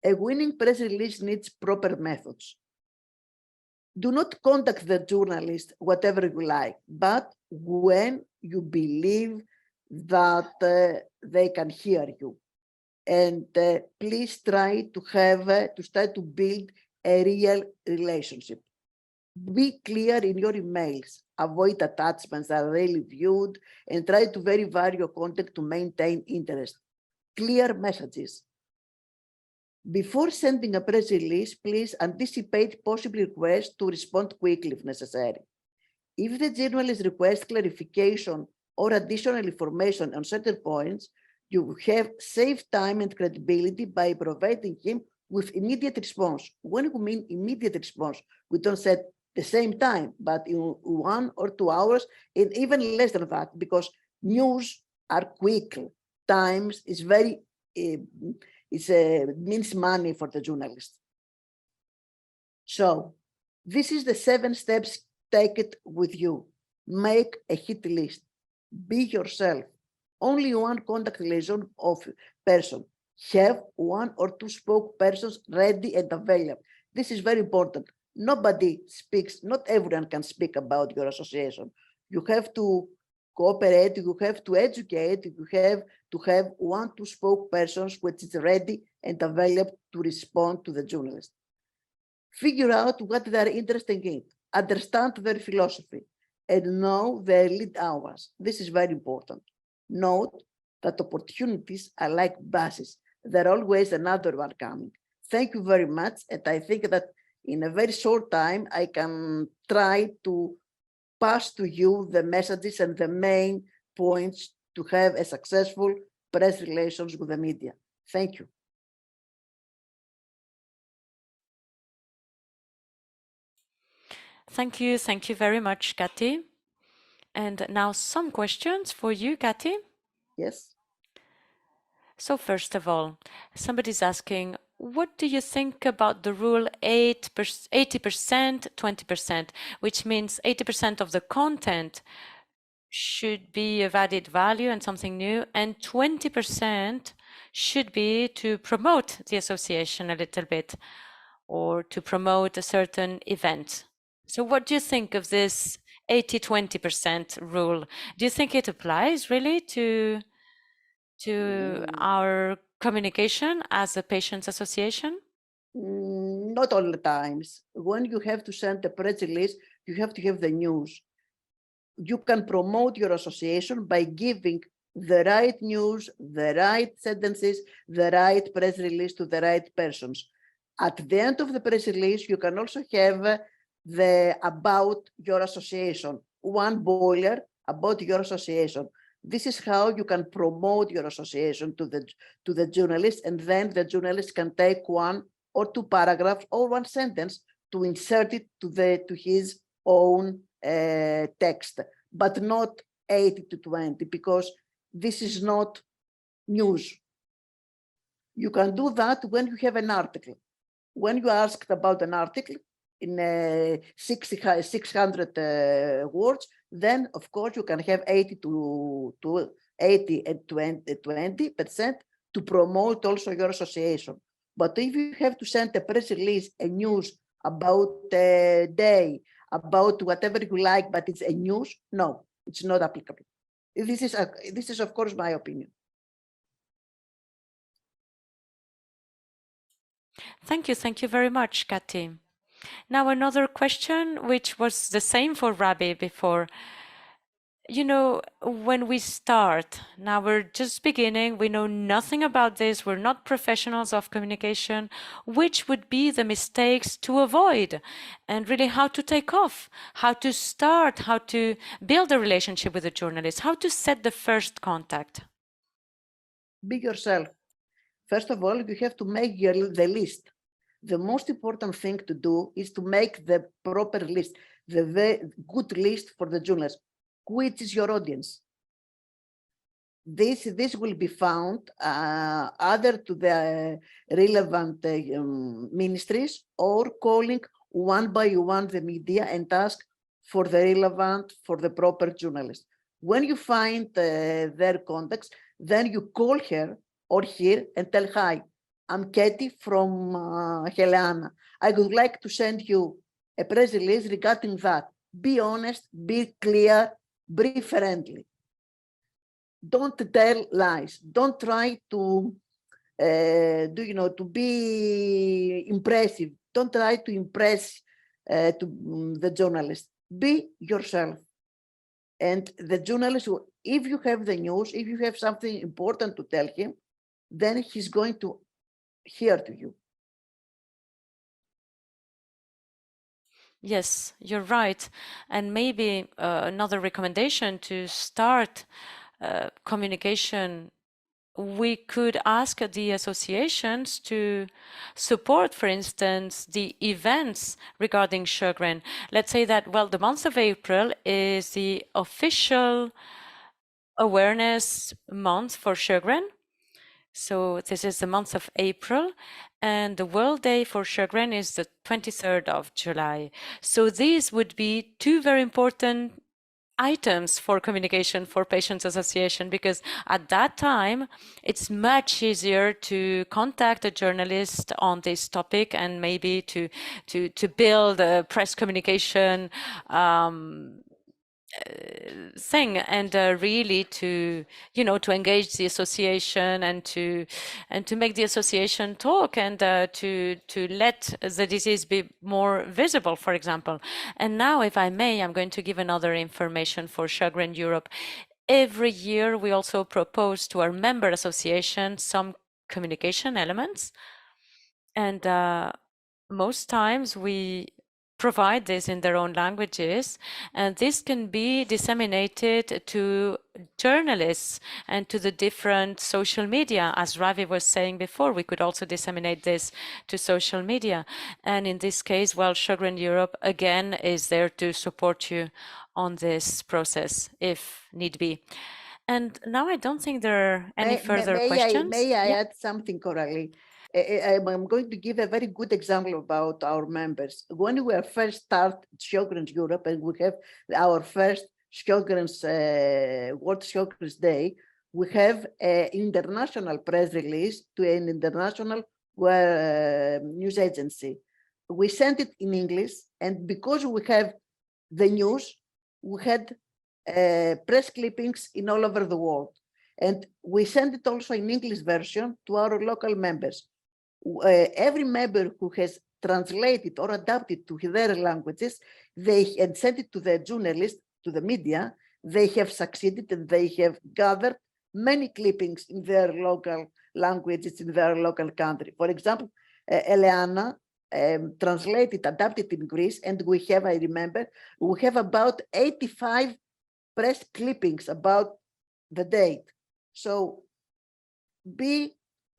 A winning press release needs proper methods. Do not contact the journalist whatever you like, but when you believe that they can hear you. And please try to build a real relationship. Be clear in your emails. Avoid attachments that are really viewed, and try to verify your content to maintain interest. Clear messages. Before sending a press release, please anticipate possible requests to respond quickly if necessary. If the journalist requests clarification or additional information on certain points, you have saved time and credibility by providing him with immediate response. When we mean immediate response, we don't say the same time, but in 1 or 2 hours, and even less than that, because news are quick. Times is very, means money for the journalist. So this is the 7 steps. Take it with you. Make a hit list. Be yourself. Only one contact liaison of person. Have 1 or 2 spokespersons ready and available. This is very important. Nobody speaks, not everyone can speak about your association. You have to cooperate, you have to educate, you have to have 1 to 2 spokespersons which is ready and available to respond to the journalist. Figure out what they are interested in, understand their philosophy, and know their lead hours. This is very important. Note that opportunities are like buses. There are always another one coming. Thank you very much. And I think that in a very short time, I can try to pass to you the messages and the main points to have a successful press relations with the media. Thank you. Thank you. Thank you very much, Kati. And now some questions for you, Kati. Yes. So first of all, somebody's asking, what do you think about the rule 80%, 20%, which means 80% of the content should be of added value and something new, and 20% should be to promote the association a little bit or to promote a certain event. So what do you think of this 80-20% rule? Do you think it applies really to our communication as a patients association? Not all the times. When you have to send a press release, you have to have the news. You can promote your association by giving the right news, the right sentences, the right press release to the right persons. At the end of the press release, you can also have the about your association, one boiler about your association. This is how you can promote your association to the journalist, and then the journalist can take one or two paragraphs or one sentence to insert it to his own text, but not 80-20, because this is not news. You can do that when you have an article. When you asked about an article in 600 words, then of course you can have 80 and 20% to promote also your association. But if you have to send a press release, a news about a day, about whatever you like, but it's a news, no, it's not applicable. This is of course my opinion. Thank you very much, Kati. Now another question, which was the same for Rabbi before. You know, when we start, now we're just beginning, we know nothing about this, we're not professionals of communication, which would be the mistakes to avoid, and really how to take off, how to start, how to build a relationship with a journalist, how to set the first contact? Be yourself. First of all, you have to make the list. The most important thing to do is to make the proper list, the very good list for the journalist. Which is your audience? This will be found either to the relevant ministries or calling one by one the media and ask for the relevant, for the proper journalist. When you find their contacts, then you call her or here and tell, hi, I'm Katie from Heleana. I would like to send you a press release regarding that. Be honest, be clear, be friendly. Don't tell lies. Don't try to to be impressive. Don't try to impress the journalist. Be yourself. And the journalist, if you have the news, if you have something important to tell him, then he's going to hear to you. Yes, you're right. And maybe another recommendation to start communication, we could ask the associations to support, for instance, the events regarding Sjögren. Let's say that, well, the month of April is the official awareness month for Sjögren. So this is the month of April, and the World Day for Sjögren is the 23rd of July. So these would be two very important items for communication for Patients Association, because at that time it's much easier to contact a journalist on this topic and maybe to build a press communication thing, and really to to engage the association and to make the association talk, and to let the disease be more visible, for example. And now, if I may, I'm going to give another information for Sjögren Europe. Every year we also propose to our member association some communication elements, and most times we provide this in their own languages, and this can be disseminated to journalists and to the different social media. As Ravi was saying before, we could also disseminate this to social media. And in this case, well, Sjogren Europe again is there to support you on this process if need be. And now I don't think there are any further questions. May I Yeah. add something, Coralie? I'm going to give a very good example about our members. When we first start Sjogren's Europe and we have our first Sjogren's World Sjogren's Day, we have an international press release to an international news agency. We sent it in English, and because we have the news, we had press clippings in all over the world. And we send it also in English version to our local members. Every member who has translated or adapted to their languages, and sent it to the journalists, to the media, they have succeeded and they have gathered many clippings in their local languages, in their local country. For example, Eleana translated, adapted in Greece, and we have, I remember, we have about 85 press clippings about the date. So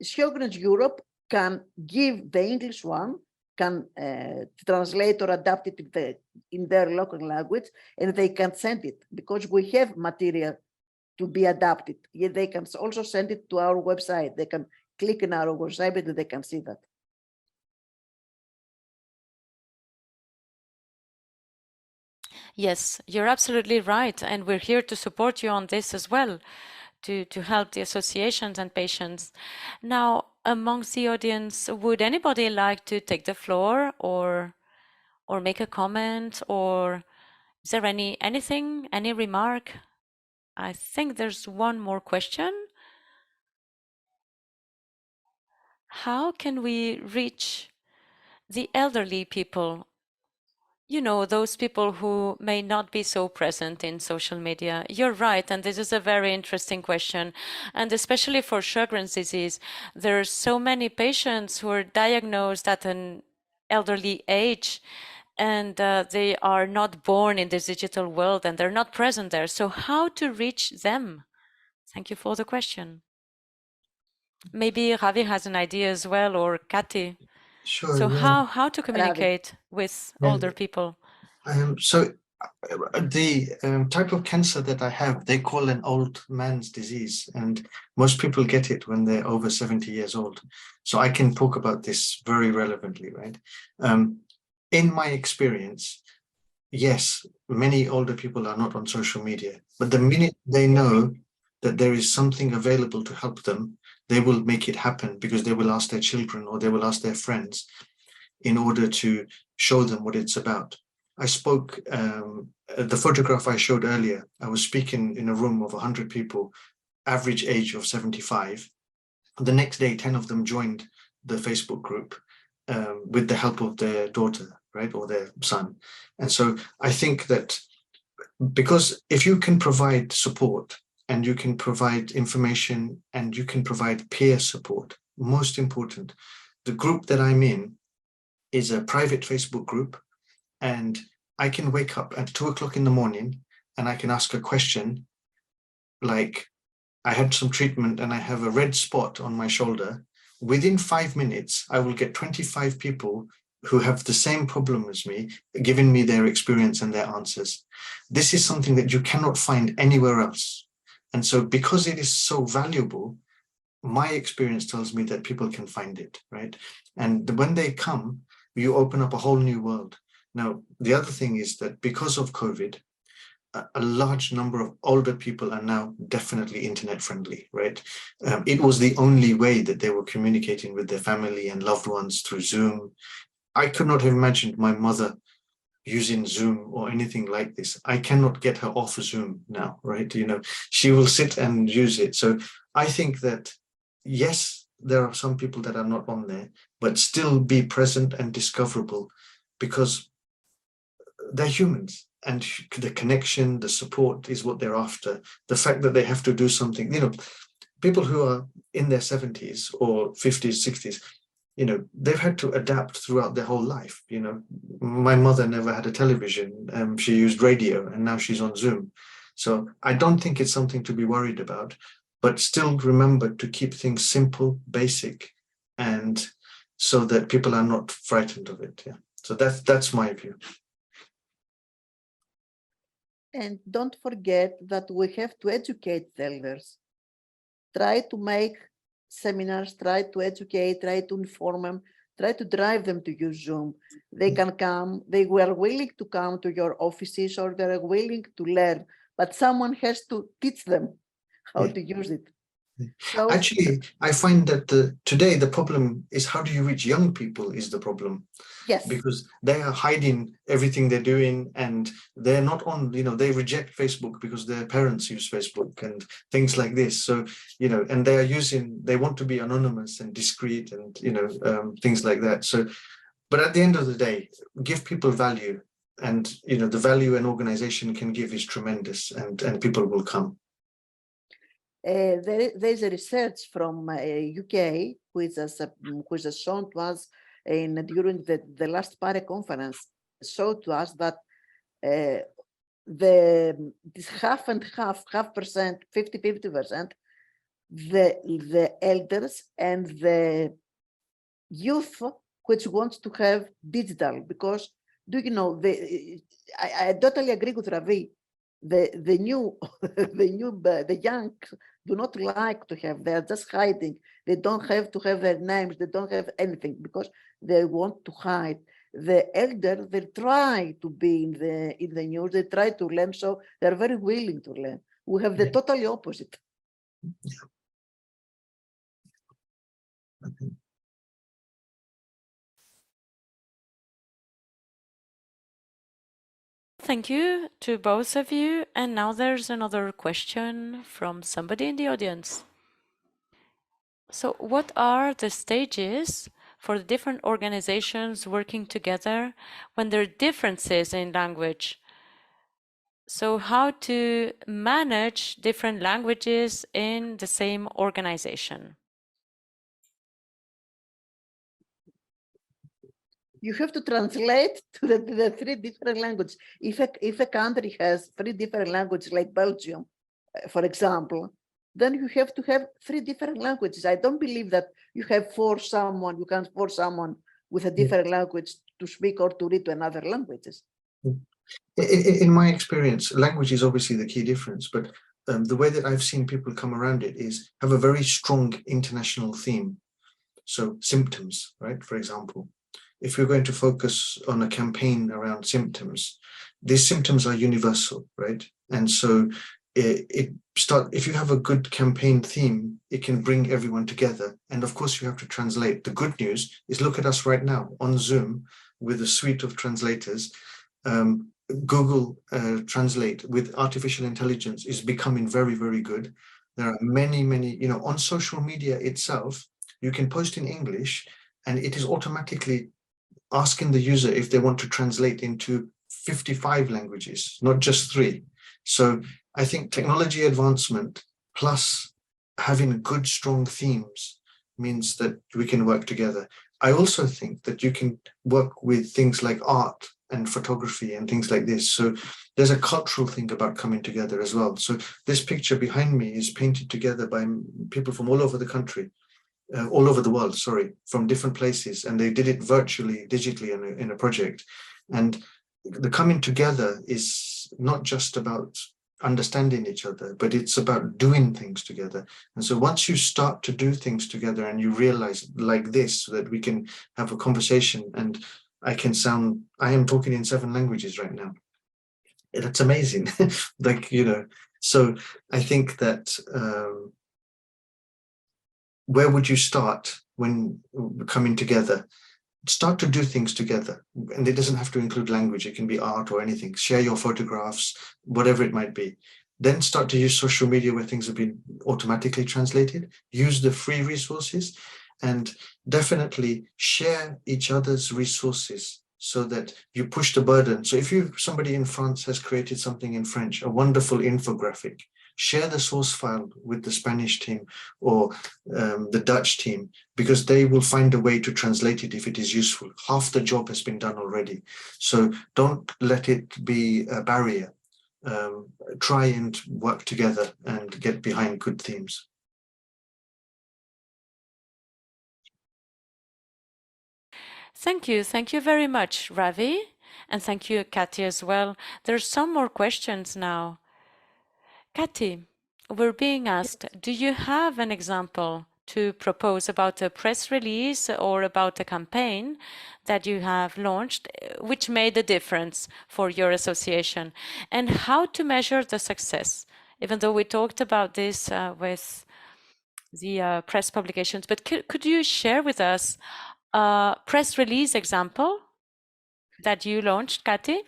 Sjogren's Europe can give the English one, can translate or adapt it in their local language, and they can send it because we have material to be adapted. Yet they can also send it to our website. They can click on our website and they can see that. Yes, you're absolutely right. And we're here to support you on this as well, to help the associations and patients. Now, amongst the audience, would anybody like to take the floor or make a comment, or is there anything, any remark? I think there's one more question. How can we reach the elderly people? You know, those people who may not be so present in social media. You're right, and this is a very interesting question. And especially for Sjogren's disease, there are so many patients who are diagnosed at an elderly age, and they are not born in this digital world and they're not present there. So how to reach them? Thank you for the question. Maybe Ravi has an idea as well, or Kati. Sure. So yeah. how to communicate with Yeah. older people? So the type of cancer that I have, they call an old man's disease, and most people get it when they're over 70 years old. So I can talk about this very relevantly, right? In my experience, yes, many older people are not on social media, but the minute they know that there is something available to help them, they will make it happen because they will ask their children or they will ask their friends in order to show them what it's about. I spoke, the photograph I showed earlier, I was speaking in a room of 100 people, average age of 75. The next day, 10 of them joined the Facebook group with the help of their daughter, right, or their son. And so I think that because if you can provide support and you can provide information and you can provide peer support, most important, the group that I'm in is a private Facebook group, and I can wake up at 2 o'clock in the morning and I can ask a question like, I had some treatment and I have a red spot on my shoulder. Within 5 minutes, I will get 25 people who have the same problem as me, giving me their experience and their answers. This is something that you cannot find anywhere else. And so because it is so valuable, my experience tells me that people can find it, right? And when they come, you open up a whole new world. Now, the other thing is that because of COVID, a large number of older people are now definitely internet friendly, right? It was the only way that they were communicating with their family and loved ones through Zoom. I could not have imagined my mother using Zoom or anything like this. I cannot get her off Zoom now, right? You know, she will sit and use it. So I think that, yes, there are some people that are not on there, but still be present and discoverable because they're humans, and the connection, the support is what they're after. The fact that they have to do something, you know, people who are in their 70s or 50s, 60s, you know, they've had to adapt throughout their whole life. You know, my mother never had a television. She used radio, and now she's on Zoom. So I don't think it's something to be worried about, but still remember to keep things simple, basic, and so that people are not frightened of it. Yeah. So that's my view. And don't forget that we have to educate the elders. Try to make seminars, try to educate, try to inform them, try to drive them to use Zoom. They can come, they were willing to come to your offices, or they're willing to learn, but someone has to teach them how to use it. So actually, I find that today the problem is, how do you reach young people is the problem. Yes. Because they are hiding everything they're doing, and they're not on, you know, they reject Facebook because their parents use Facebook and things like this. So, you know, and they are they want to be anonymous and discreet and, you know, things like that. So, but at the end of the day, give people value, and, you know, the value an organization can give is tremendous, and people will come. There's a research from UK which has shown to us during the last PARE conference, showed to us that this half and half percent, 50%, the elders and the youth which wants to have digital, because do you know, I totally agree with Ravi. The young do not like to have, they're just hiding. They don't have to have their names, they don't have anything because they want to hide. The elder, they try to be in the news, they try to learn, so they're very willing to learn. We have the totally opposite. Thank you to both of you. And now there's another question from somebody in the audience. So what are the stages for the different organizations working together when there are differences in language? So how to manage different languages in the same organization? You have to translate to the 3 different languages. If a country has 3 different languages, like Belgium, for example, then you have to have 3 different languages. I don't believe that you can force someone with a different language to speak or to read to another languages. In my experience, language is obviously the key difference, but the way that I've seen people come around it is have a very strong international theme. So symptoms, right? For example, if you're going to focus on a campaign around symptoms, these symptoms are universal, right? And so if you have a good campaign theme, it can bring everyone together. And of course, you have to translate. The good news is, look at us right now on Zoom with a suite of translators. Google Translate with artificial intelligence is becoming very, very good. There are many, you know, on social media itself, you can post in English and it is automatically asking the user if they want to translate into 55 languages, not just 3. So I think technology advancement plus having good, strong themes means that we can work together. I also think that you can work with things like art and photography and things like this. So there's a cultural thing about coming together as well. So this picture behind me is painted together by people from all over the country, all over the world, sorry, from different places. And they did it virtually, digitally in a project. And the coming together is not just about understanding each other, but it's about doing things together. And so once you start to do things together and you realize like this, so that we can have a conversation and I am talking in 7 languages right now. That's amazing. Like, you know, so I think that where would you start when coming together? Start to do things together. And it doesn't have to include language. It can be art or anything. Share your photographs, whatever it might be. Then start to use social media where things have been automatically translated. Use the free resources and definitely share each other's resources so that you push the burden. So if somebody in France has created something in French, a wonderful infographic, share the source file with the Spanish team or the Dutch team, because they will find a way to translate it if it is useful. Half the job has been done already. So don't let it be a barrier. Try and work together and get behind good themes. Thank you. Thank you very much, Ravi. And thank you, Kathy, as well. There's some more questions now. Kathy, we're being asked, do you have an example to propose about a press release or about a campaign that you have launched, which made a difference for your association, and how to measure the success? Even though we talked about this with the press publications, but could you share with us a press release example that you launched, Kathy?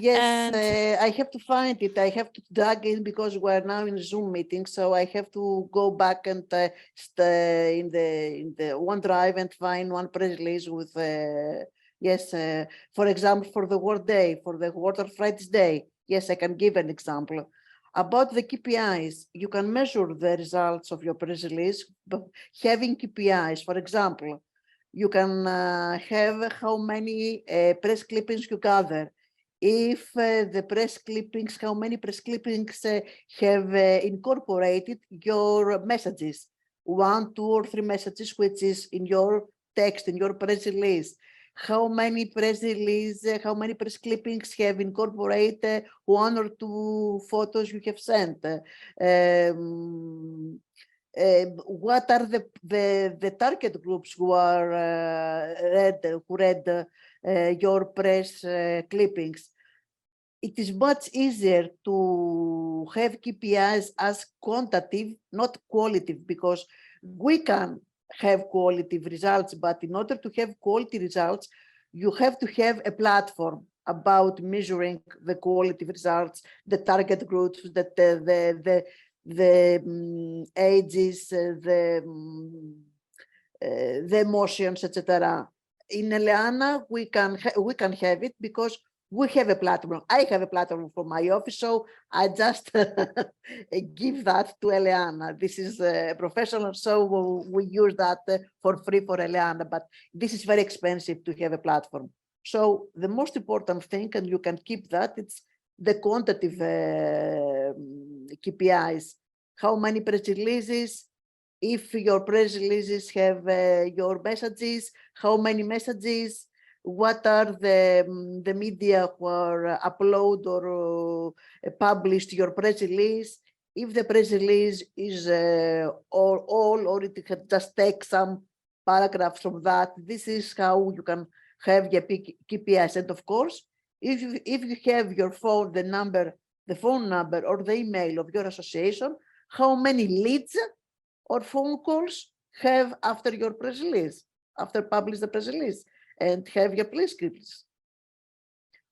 Yes, And I have to find it. I have to drag in because we're now in Zoom meeting, so I have to go back and in the OneDrive and find one press release with yes, for example, for the World Day, for the World Arthritis Day. Yes, I can give an example. About the KPIs, you can measure the results of your press release, but having KPIs, for example, you can have how many press clippings you gather. If the press clippings, how many press clippings have incorporated your messages, 1, 2, or 3 messages, which is in your text, in your press release. How many press clippings have incorporated 1 or 2 photos you have sent? What are the target groups who are read your press clippings? It is much easier to have KPIs as quantitative, not qualitative, because we can have qualitative results, but in order to have quality results, you have to have a platform about measuring the quality results, the target groups, the ages, the emotions, etc. In Eleana, we can have it because we have a platform. I have a platform for my office, so I just give that to Eleana. This is professional, so we use that for free for Eleana, but this is very expensive to have a platform. So the most important thing, and you can keep that, it's the quantitative KPIs. How many press releases? If your press releases have your messages, how many messages? What are the media who are upload or published your press release? If the press release is all or it can just take some paragraphs from that, this is how you can have your KPIs. And of course, if you have your phone, the phone number or the email of your association, how many leads or phone calls have after your press release, after publish the press release, and have your press scripts.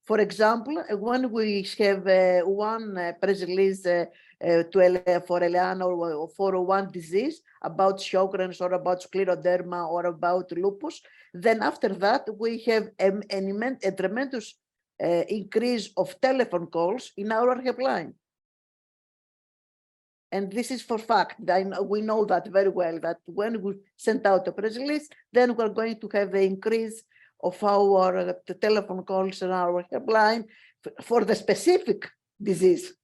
For example, when we have one press release for Eleana or for one disease about Sjogren's or about scleroderma or about lupus, then after that we have a tremendous increase of telephone calls in our helpline. And this is for fact. We know that very well, that when we send out a press release, then we're going to have the increase of our the telephone calls in our helpline for the specific disease.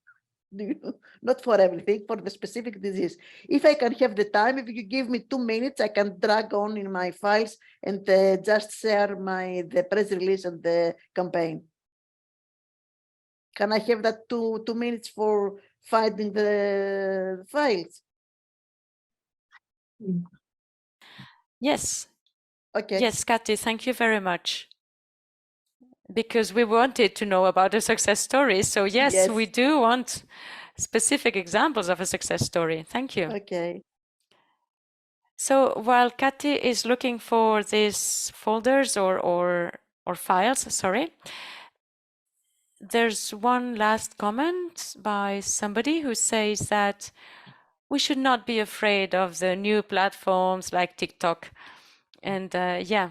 Not for everything, for the specific disease. If I can have the time, if you give me 2 minutes, I can drag on in my files and just share the press release and the campaign. Can I have that 2 minutes for finding the files? yes, Okay. yes, Kathy, thank you very much. Because we wanted to know about a success story. So yes, we do want specific examples of a success story. Thank you. Okay. So while Kathy is looking for these folders or files, sorry, there's one last comment by somebody who says that we should not be afraid of the new platforms like TikTok. And yeah,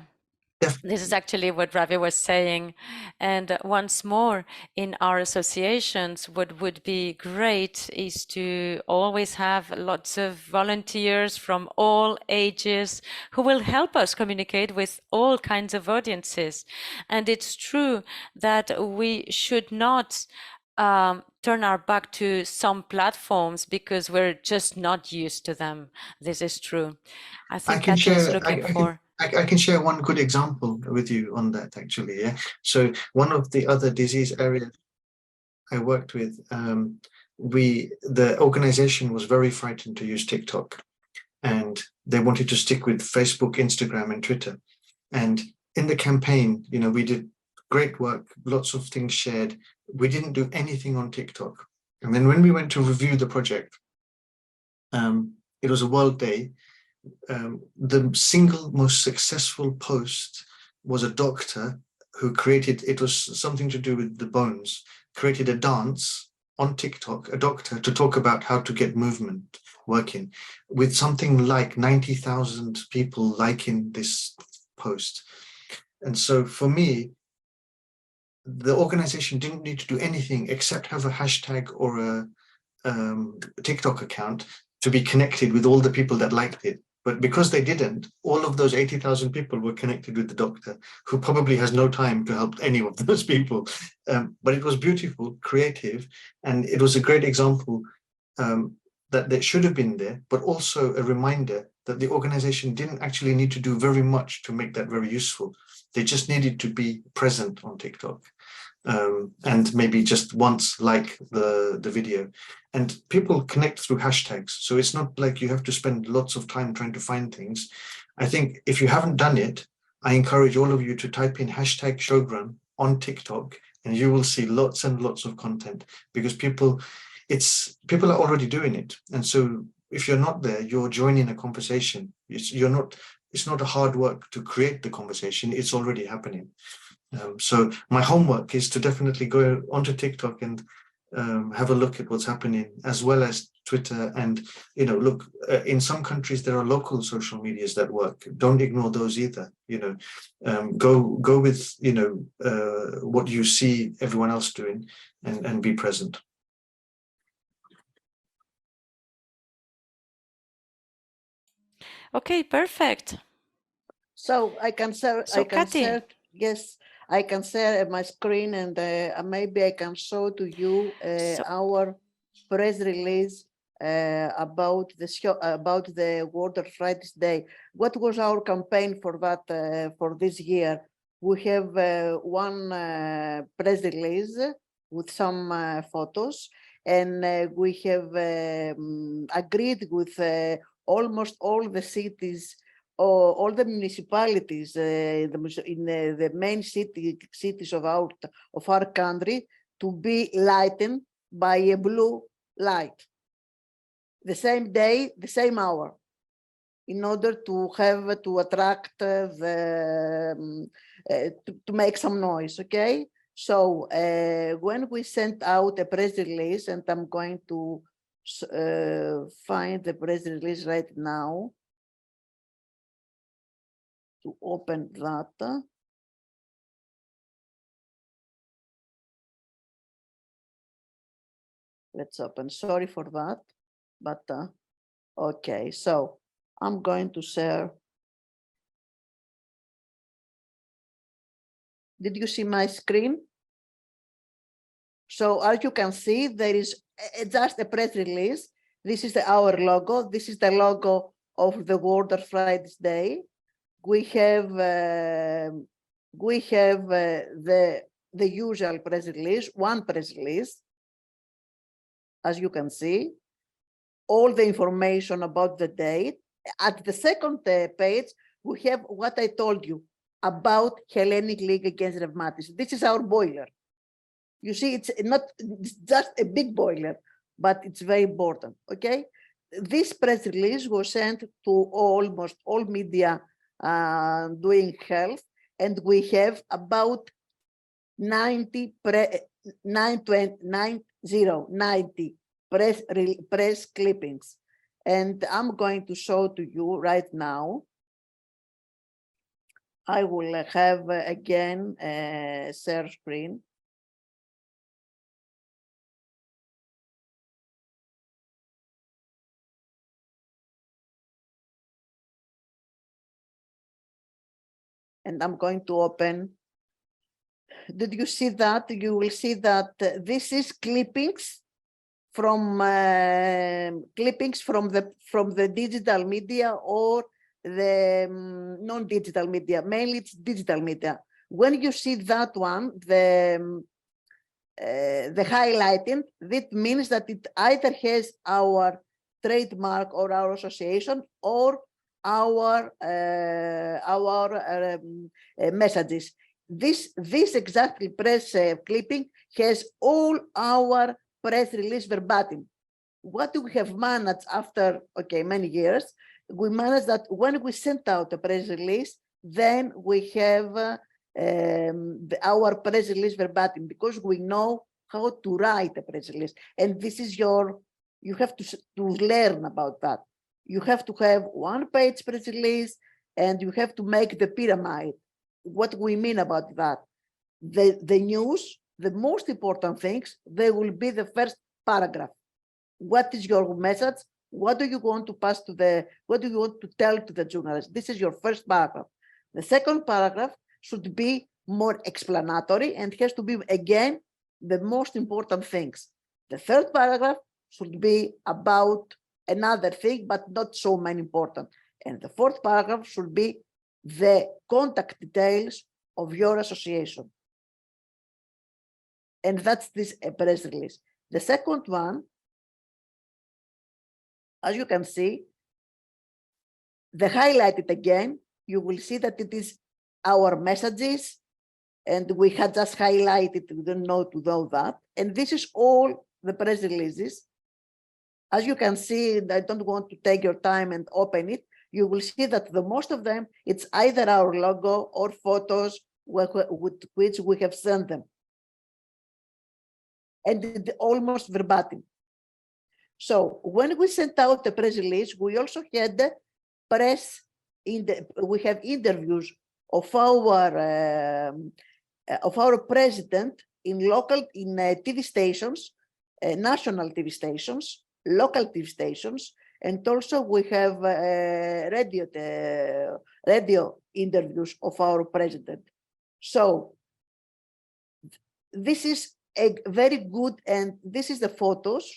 This is actually what Ravi was saying. And once more, in our associations, what would be great is to always have lots of volunteers from all ages who will help us communicate with all kinds of audiences. And it's true that we should not turn our back to some platforms because we're just not used to them. This is true. I think Katia is looking for... I can share one good example with you on that, actually. Yeah. So one of the other disease areas I worked with, the organization was very frightened to use TikTok, and they wanted to stick with Facebook, Instagram, and Twitter. And in the campaign, you know, we did great work, lots of things shared. We didn't do anything on TikTok. And then when we went to review the project, it was a World Day. The single most successful post was a doctor who created, it was something to do with the bones, created a dance on TikTok, a doctor, to talk about how to get movement working, with something like 90,000 people liking this post. And so for me, the organization didn't need to do anything except have a hashtag or a TikTok account to be connected with all the people that liked it. But because they didn't, all of those 80,000 people were connected with the doctor, who probably has no time to help any of those people. But it was beautiful, creative, and it was a great example that should have been there, but also a reminder that the organization didn't actually need to do very much to make that very useful. They just needed to be present on TikTok. And maybe just once like the video, and people connect through hashtags, so it's not like you have to spend lots of time trying to find things. I think if you haven't done it, I encourage all of you to type in hashtag Showground on TikTok, and you will see lots and lots of content, because people are already doing it. And so if you're not there, you're joining a conversation. It's not a hard work to create the conversation, it's already happening. So my homework is to definitely go onto TikTok and have a look at what's happening, as well as Twitter. And, you know, look, in some countries, there are local social medias that work. Don't ignore those either. You know, go with, you know, what you see everyone else doing, and be present. Okay, perfect. So I can share, So, Kati. Yes, I can share my screen, and maybe I can show to you our press release about the World Arthritis Day. What was our campaign for that for this year? We have one press release with some photos, and we have agreed with almost all the cities, all the municipalities in the main cities of our country, to be lightened by a blue light, the same day, the same hour, in order to have to attract to make some noise. Okay, so when we sent out a press release, and I'm going to find the press release right now to open that. Let's open. Sorry for that, but okay. So I'm going to share. Did you see my screen? So as you can see, there is just a press release. This is our logo. This is the logo of the World Arthritis Day. We have the usual press release, one press release, as you can see, all the information about the date. At the second page, we have what I told you about Hellenic League Against Rheumatism. This is our boiler. You see, it's not just a big boiler, but it's very important, okay? This press release was sent to almost all media doing health, and we have about 90 press clippings. And I'm going to show to you right now I will have again share screen. And I'm going to open. Did you see that? You will see that this is clippings from the digital media or the non-digital media. Mainly it's digital media. When you see that one, the highlighting, that means that it either has our trademark or our association or our messages. This exactly press clipping has all our press release verbatim. What we have managed after many years, we managed that when we sent out a press release, then we have our press release verbatim, because we know how to write a press release. And this is you have to learn about that. You have to have one-page press release, and you have to make the pyramid. What we mean about that? The news, the most important things, they will be the first paragraph. What is your message? What do you want to pass to what do you want to tell to the journalist? This is your first paragraph. The second paragraph should be more explanatory and has to be, again, the most important things. The third paragraph should be about another thing, but not so many important. And the fourth paragraph should be the contact details of your association. And that's this press release. The second one, as you can see, the highlighted again, you will see that it is our messages, and we had just highlighted, we don't know to know that. And this is all the press releases. As you can see, I don't want to take your time and open it. You will see that the most of them, it's either our logo or photos with which we have sent them. And almost verbatim. So when we sent out the press release, we also had the press we have interviews of our president in TV stations, national TV stations, local TV stations, and also we have radio interviews of our president. So this is a very good, and this is the photos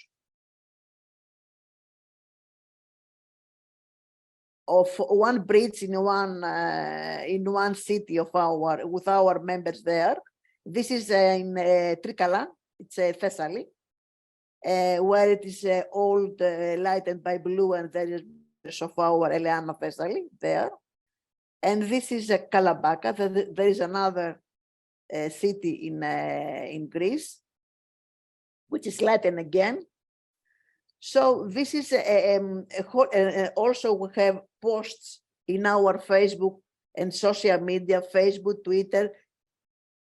of one bridge in one city of with our members there. This is in Trikala, it's Thessaly, where it is old lighted by blue, and there is of our Eleana Thessaly there. And this is Kalabaka. There is another city in Greece, which is Latin again. So this is also we have posts in our Facebook and social media, Facebook, Twitter,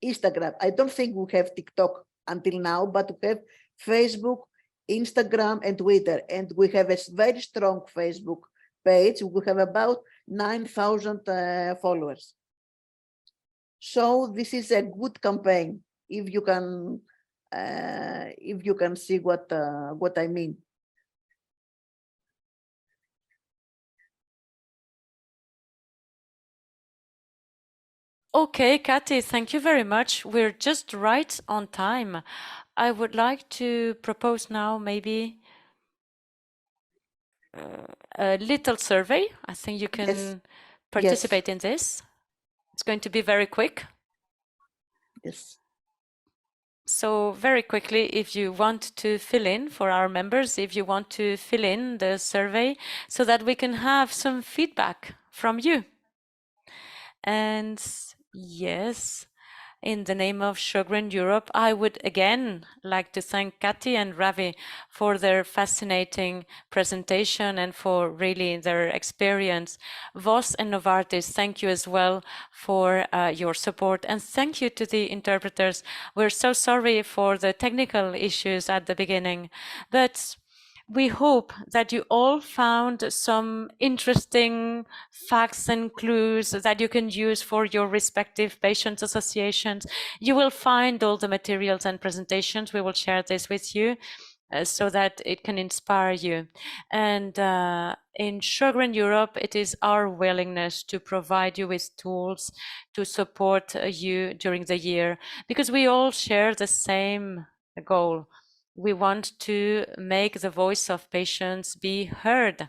Instagram. I don't think we have TikTok until now, but we have Facebook, Instagram, and Twitter. And we have a very strong Facebook page. We have about 9,000 followers. So this is a good campaign, if you can see what I mean. Okay, Kati, thank you very much. We're just right on time. I would like to propose now maybe a little survey. I think you can participate in this. It's going to be very quick. Yes. So very quickly, if you want to fill in for our members, if you want to fill in the survey so that we can have some feedback from you. And yes, in the name of Sjögren Europe, I would again like to thank Kati and Ravi for their fascinating presentation and for really their experience. Voss and Novartis, thank you as well for your support, and thank you to the interpreters. We're so sorry for the technical issues at the beginning, but We hope that you all found some interesting facts and clues that you can use for your respective patients' associations. You will find all the materials and presentations. We will share this with you so that it can inspire you. And in Sjögren Europe, it is our willingness to provide you with tools to support you during the year, because we all share the same goal. We want to make the voice of patients be heard.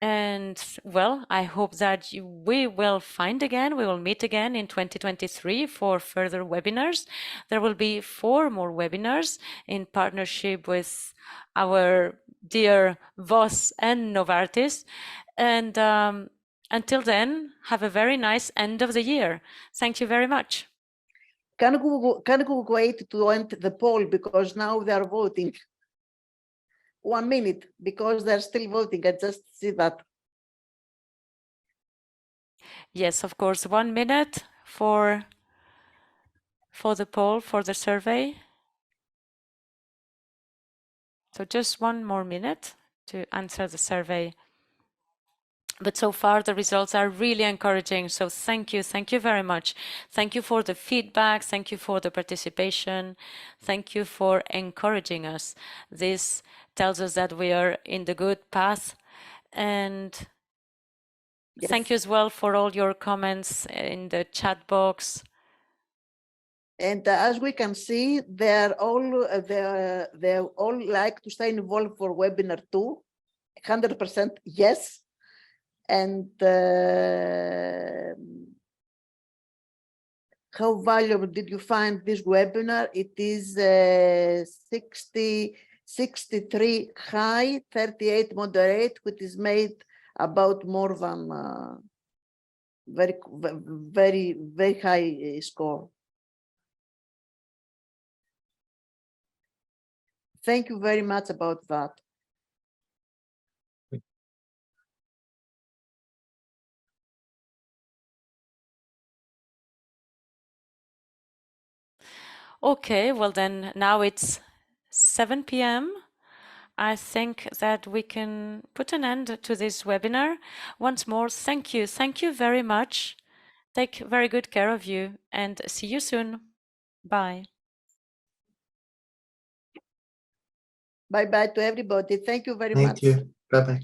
And well, I hope that we will meet again in 2023 for further webinars. There will be 4 more webinars in partnership with our dear VOS and Novartis. And until then, have a very nice end of the year. Thank you very much. Can we wait to end the poll, because now they are voting? 1 minute, because they're still voting. I just see that. Yes, of course, 1 minute for the poll, for the survey. So just 1 more minute to answer the survey. But so far the results are really encouraging. So thank you very much. Thank you for the feedback. Thank you for the participation. Thank you for encouraging us. This tells us that we are in the good path. And Yes. thank you as well for all your comments in the chat box. And as we can see, they all like to stay involved for webinar 2. 100% yes. And how valuable did you find this webinar? It is 63 high, 38 moderate, which is made about more than very high score. Thank you very much about that. Okay, well then now it's 7 p.m. I think that we can put an end to this webinar. Once more, thank you. Thank you very much. Take very good care of you and see you soon. Bye. Bye-bye to everybody. Thank you very much. Thank you. Bye-bye.